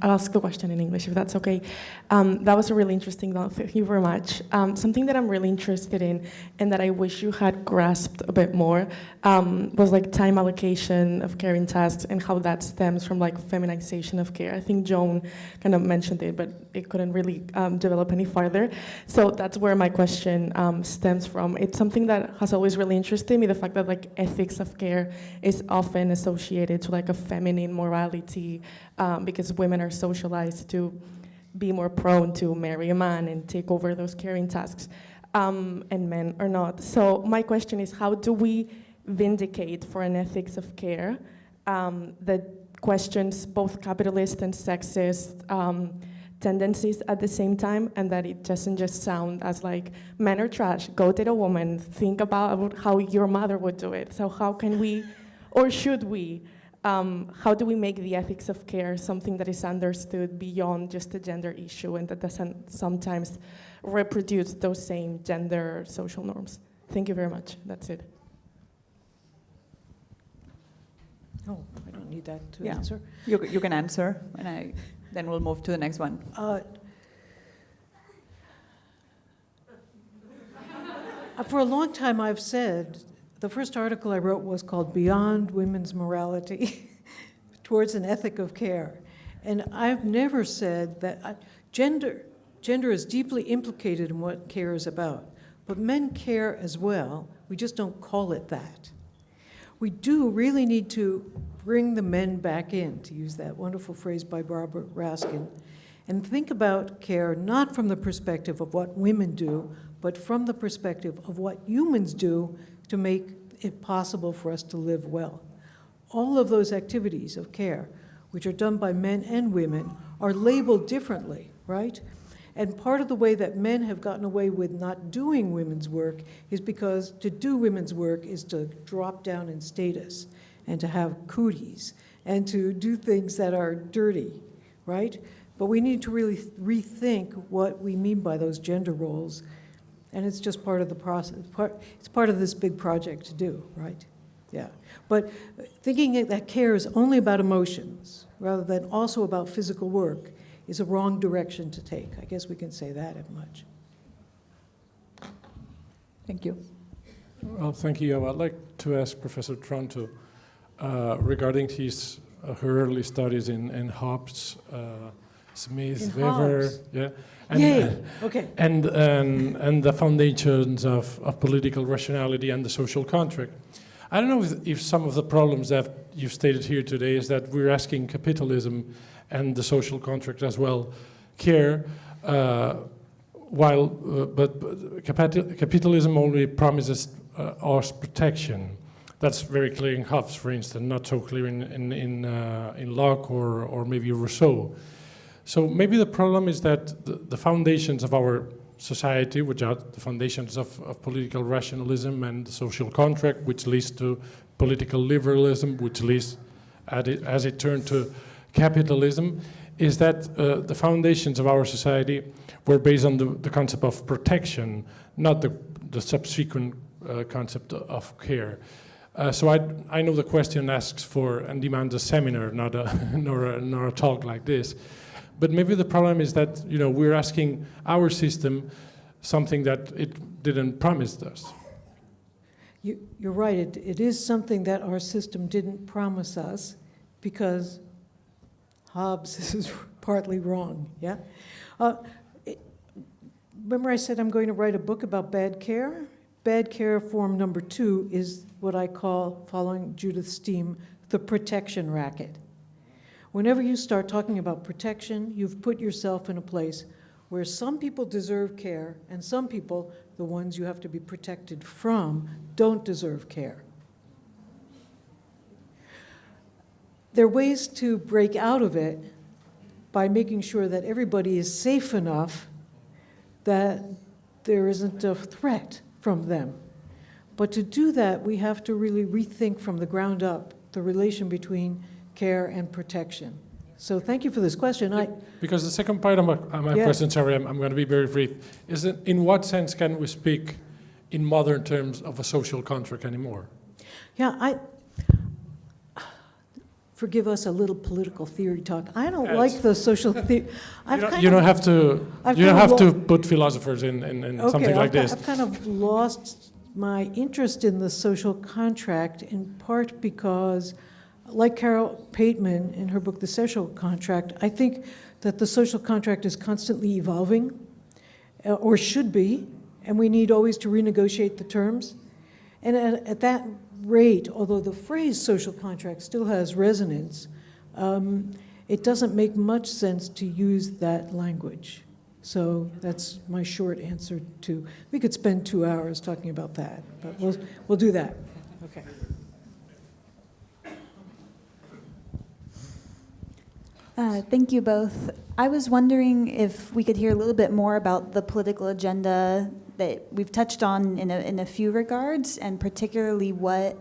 ask the question in English, if that's okay. That was a really interesting one. Thank you very much. Something that I'm really interested in, and that I wish you had grasped a bit more, was like time allocation of caring tasks and how that stems from like feminization of care. I think Joan kind of mentioned it, but it couldn't really develop any farther. So that's where my question stems from. It's something that has always really interested me, the fact that like ethics of care is often associated to like a feminine morality because women are socialized to be more prone to marry a man and take over those caring tasks, and men are not. So my question is, how do we vindicate for an ethics of care that questions both capitalist and sexist tendencies at the same time, and that it doesn't just sound as like men are trash, go date a woman, think about how your mother would do it. So how can we, or should we, how do we make the ethics of care something that is understood beyond just a gender issue and that doesn't sometimes reproduce those same gender social norms? Thank you very much. That's it. Oh, I don't need that to answer. You can answer, and then we'll move to the next one. For a long time I've said, the first article I wrote was called Beyond Women's Morality Towards an Ethic of Care. And I've never said that gender is deeply implicated in what care is about. But men care as well, we just don't call it that. We do really need to bring the men back in, to use that wonderful phrase by Barbara Raskin, and think about care not from the perspective of what women do, but from the perspective of what humans do to make it possible for us to live well. All of those activities of care, which are done by men and women, are labeled differently, right? And part of the way that men have gotten away with not doing women's work is because to do women's work is to drop down in status and to have cooties and to do things that are dirty, right? But we need to really rethink what we mean by those gender roles. And it's just part of the process. It's part of this big project to do, right? Yeah. But thinking that care is only about emotions rather than also about physical work is a wrong direction to take. I guess we can say that as much. Thank you. Well, thank you. I'd like to ask Professor Tronto regarding her early studies in Hobbes, Smith, Weber, yeah, and, okay, and the foundations of political rationality and the social contract. I don't know if some of the problems that you've stated here today is that we're asking capitalism and the social contract as well care, but capitalism only promises us protection. That's very clear in Hobbes, for instance, not so clear in Locke or maybe Rousseau. So maybe the problem is that the foundations of our society, which are the foundations of political rationalism and the social contract, which leads to political liberalism, which leads, as it turned to capitalism, is that the foundations of our society were based on the concept of protection, not the subsequent concept of care. So I know the question asks for and demands a seminar, not a talk like this. But maybe the problem is that we're asking our system something that it didn't promise us. You're right. It is something that our system didn't promise us because Hobbes is partly wrong. Yeah. Remember I said I'm going to write a book about bad care? Bad care form number 2 is what I call, following Judith's theme, the protection racket. Whenever you start talking about protection, you've put yourself in a place where some people deserve care and some people, the ones you have to be protected from, don't deserve care. There are ways to break out of it by making sure that everybody is safe enough that there isn't a threat from them. But to do that, we have to really rethink from the ground up the relation between care and protection. So thank you for this question. Because the second part of my question, sorry, I'm going to be very brief, is that in what sense can we speak in modern terms of a social contract anymore? Yeah, forgive us, a little political theory talk. I don't like the social theory. You don't have to. You don't have to put philosophers in something like this. I've kind of lost my interest in the social contract, in part because, like Carol Pateman in her book, The Social Contract, I think that the social contract is constantly evolving, or should be, and we need always to renegotiate the terms. And at that rate, although the phrase social contract still has resonance, it doesn't make much sense to use that language. So that's my short answer to, we could spend 2 hours talking about that, but we'll do that. Okay. Thank you both. I was wondering if we could hear a little bit more about the political agenda that we've touched on in a few regards, and particularly what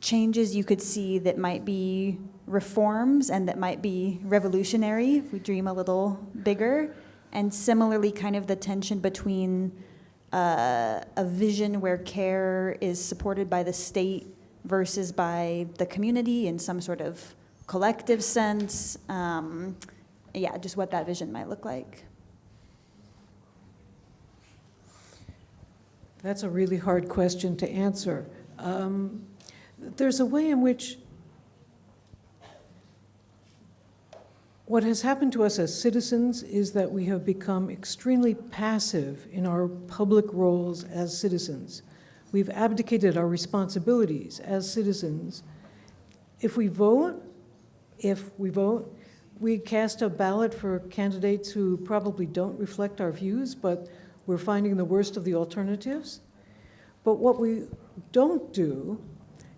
changes you could see that might be reforms and that might be revolutionary if we dream a little bigger, and similarly kind of the tension between a vision where care is supported by the state versus by the community in some sort of collective sense. Yeah, just what that vision might look like. That's a really hard question to answer. There's a way in which what has happened to us as citizens is that we have become extremely passive in our public roles as citizens. We've abdicated our responsibilities as citizens. If we vote, we cast a ballot for candidates who probably don't reflect our views, but we're finding the worst of the alternatives. But what we don't do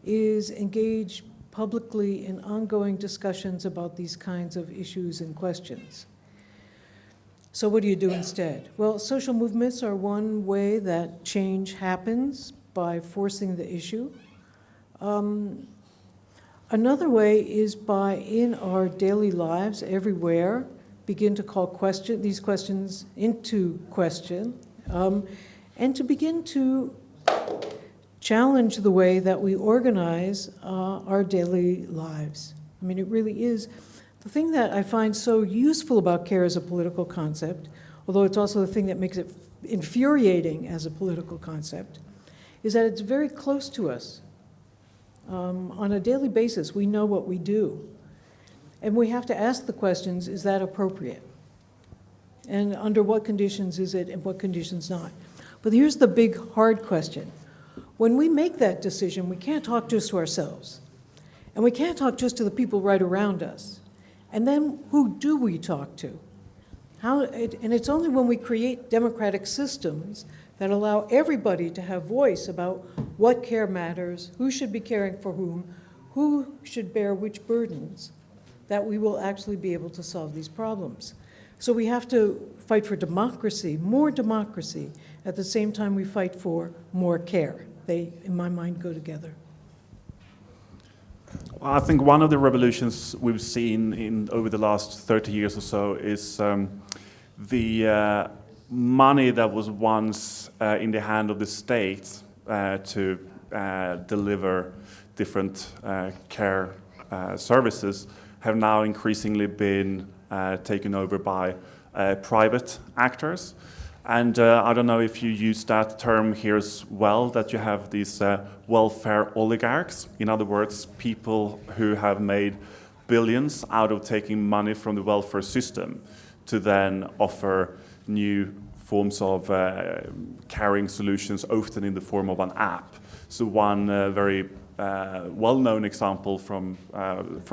is engage publicly in ongoing discussions about these kinds of issues and questions. So what do you do instead? Well, social movements are one way that change happens by forcing the issue. Another way is by, in our daily lives, everywhere, begin to call these questions into question, and to begin to challenge the way that we organize our daily lives. I mean, it really is. The thing that I find so useful about care as a political concept, although it's also the thing that makes it infuriating as a political concept, is that it's very close to us. On a daily basis, we know what we do. And we have to ask the questions, is that appropriate? And under what conditions is it and what conditions not? But here's the big, hard question. When we make that decision, we can't talk just to ourselves. And we can't talk just to the people right around us. And then who do we talk to? And it's only when we create democratic systems that allow everybody to have voice about what care matters, who should be caring for whom, who should bear which burdens, that we will actually be able to solve these problems. So we have to fight for democracy, more democracy, at the same time we fight for more care. They, in my mind, go together. Well, I think one of the revolutions we've seen over the last 30 years or so is the money that was once in the hand of the state to deliver different care services have now increasingly been taken over by private actors. And I don't know if you use that term here as well, that you have these welfare oligarchs. In other words, people who have made billions out of taking money from the welfare system to then offer new forms of caring solutions, often in the form of an app. So one very well-known example from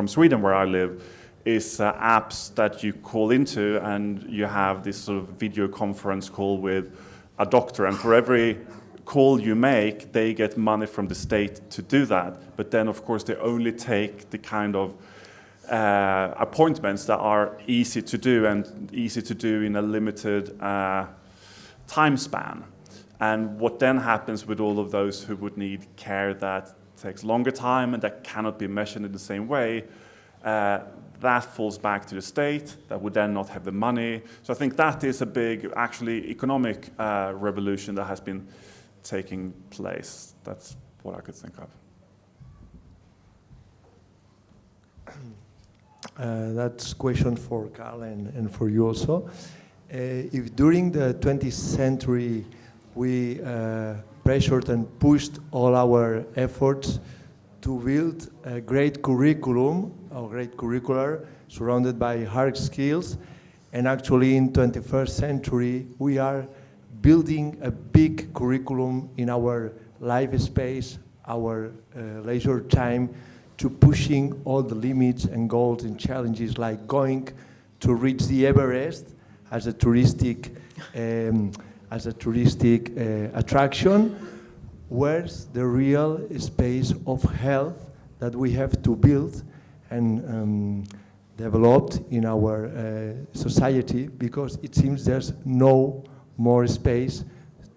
Sweden, where I live, is apps that you call into and you have this sort of video conference call with a doctor, and for every call you make, they get money from the state to do that. But then, of course, they only take the kind of appointments that are easy to do and easy to do in a limited time span. And what then happens with all of those who would need care that takes longer time and that cannot be measured in the same way, that falls back to the state, that would then not have the money. So I think that is a big, actually, economic revolution that has been taking place. That's what I could think of. That's question for Carl and for you also. If during the 20th century we pressured and pushed all our efforts to build a great curriculum, or great curricular, surrounded by hard skills, and actually in 21st century we are building a big curriculum in our life space, our leisure time, to pushing all the limits and goals and challenges, like going to reach the Everest as a touristic attraction. Where's the real space of health that we have to build and developed in our society? Because it seems there's no more space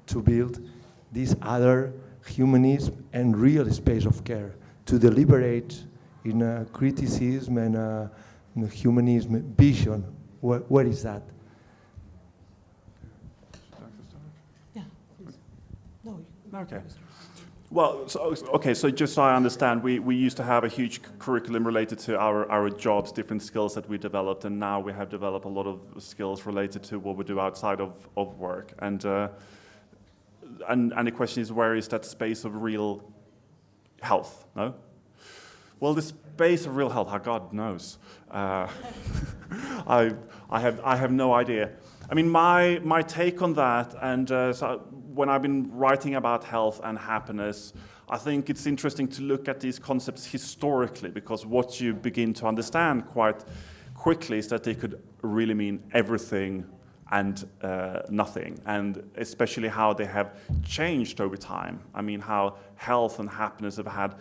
to build this other humanism and real space of care, to deliberate in a criticism and a humanism vision. Where is that? Yeah, please. No. Okay. Well, so just so I understand, we used to have a huge curriculum related to our jobs, different skills that we developed, and now we have developed a lot of skills related to what we do outside of work. And the question is, where is that space of real health? No? Well, the space of real health, God knows. I have no idea. I mean, my take on that, and so when I've been writing about health and happiness, I think it's interesting to look at these concepts historically, because what you begin to understand quite quickly is that they could really mean everything and nothing, and especially how they have changed over time. I mean, how health and happiness have had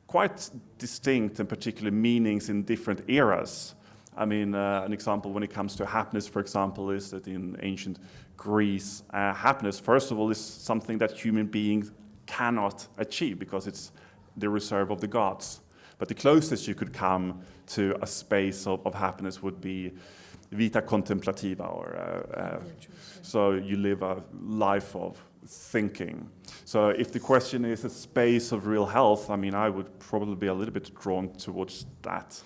quite distinct and particular meanings in different eras. I mean, an example when it comes to happiness, for example, is that in ancient Greece, happiness, first of all, is something that human beings cannot achieve because it's the reserve of the gods. But the closest you could come to a space of happiness would be vita contemplativa, or so you live a life of thinking. So if the question is a space of real health, I mean, I would probably be a little bit drawn towards that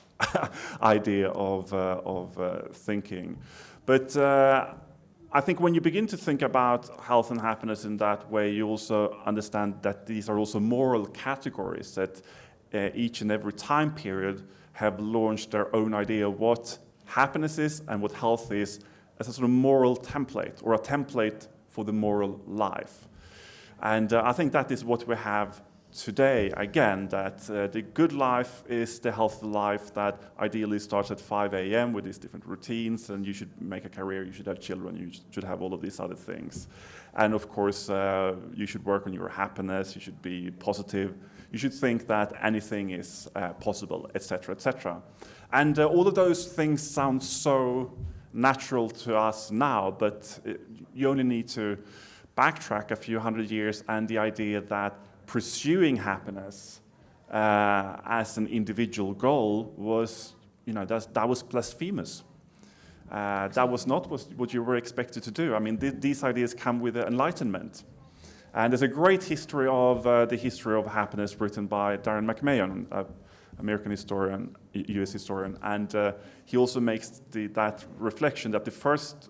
idea of thinking. But I think when you begin to think about health and happiness in that way, you also understand that these are also moral categories that each and every time period have launched their own idea of what happiness is and what health is, as a sort of moral template, or a template for the moral life. And I think that is what we have today, again, that the good life is the healthy life that ideally starts at 5 a.m. with these different routines, and you should make a career, you should have children, you should have all of these other things. And of course, you should work on your happiness, you should be positive, you should think that anything is possible, etc., etc. And all of those things sound so natural to us now, but you only need to backtrack a few hundred years, and the idea that pursuing happiness as an individual goal was, that was blasphemous. That was not what you were expected to do. I mean, these ideas come with the Enlightenment. And there's a great history of the history of happiness written by Darren McMahon, an American historian, US historian, and he also makes that reflection that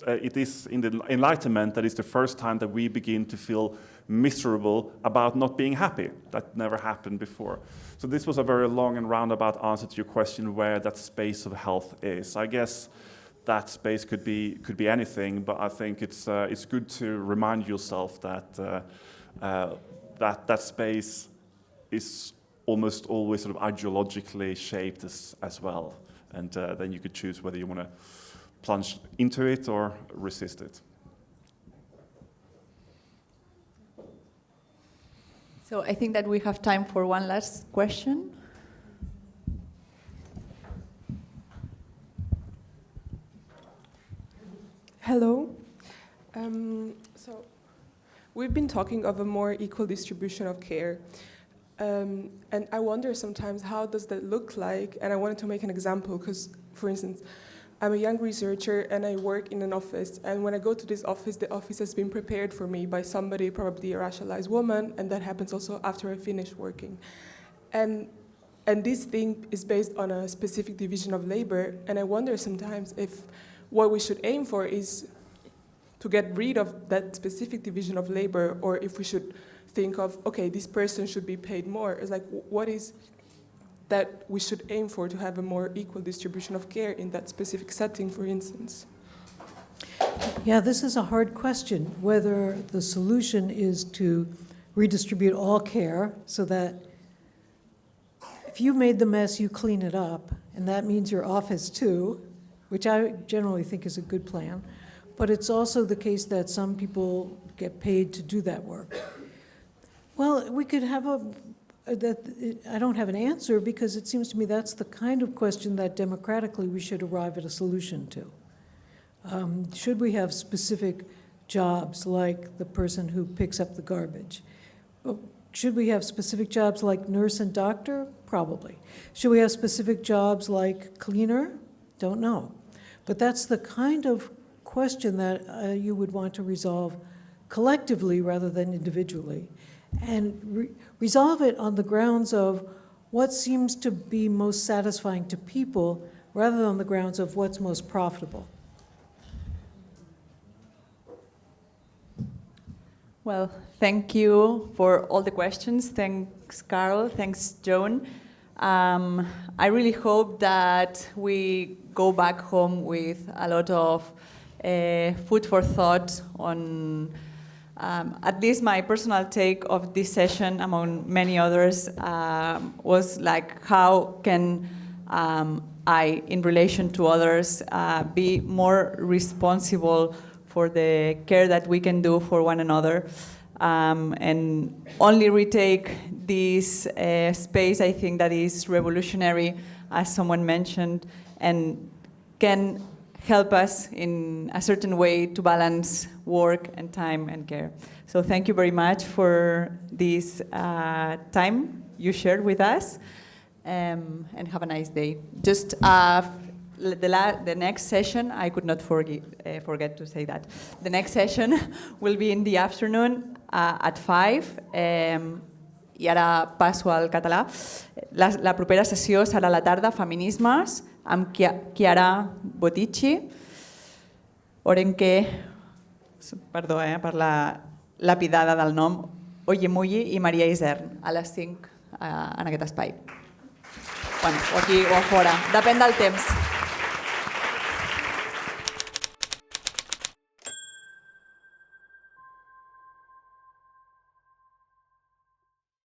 it is in the Enlightenment that is the first time that we begin to feel miserable about not being happy. That never happened before. So this was a very long and roundabout answer to your question where that space of health is. I guess that space could be anything, but I think it's good to remind yourself that that space is almost always sort of ideologically shaped as well, and then you could choose whether you want to plunge into it or resist it. So I think that we have time for one last question. Hello. So we've been talking of a more equal distribution of care. And I wonder sometimes, how does that look like? And I wanted to make an example because, for instance, I'm a young researcher and I work in an office. And when I go to this office, the office has been prepared for me by somebody, probably a racialized woman, and that happens also after I finish working. And And this thing is based on a specific division of labor, and I wonder sometimes if what we should aim for is to get rid of that specific division of labor, or if we should think of, okay, this person should be paid more. It's like, what is that we should aim for to have a more equal distribution of care in that specific setting, for instance? Yeah, this is a hard question, whether the solution is to redistribute all care so that if you made the mess, you clean it up, and that means your office too, which I generally think is a good plan. But it's also the case that some people get paid to do that work. Well, we could have I don't have an answer, because it seems to me that's the kind of question that democratically we should arrive at a solution to. Should we have specific jobs like the person who picks up the garbage? Should we have specific jobs like nurse and doctor? Probably. Should we have specific jobs like cleaner? Don't know. But that's the kind of question that you would want to resolve collectively rather than individually, and resolve it on the grounds of what seems to be most satisfying to people rather than on the grounds of what's most profitable. Well, thank you for all the questions. Thanks, Carl. Thanks, Joan. I really hope that we go back home with a lot of food for thought on at least my personal take of this session, among many others, was like, how can I, in relation to others, be more responsible for the care that we can do for one another, and only retake this space, I think, that is revolutionary, as someone mentioned, and can help us in a certain way to balance work and time and care. So thank you very much for this time you shared with us, and have a nice day. Just the next session, I could not forget to say that. The next session will be in the afternoon at 5, i ara passo al català. La propera sessió serà a la tarda, Feminismes, amb Chiara Bottici, Orenque, perdó per la lapidada del nom, Oyemulli i Maria Isern, a les 5 en aquest espai. Bueno, o aquí o a fora, depèn del temps.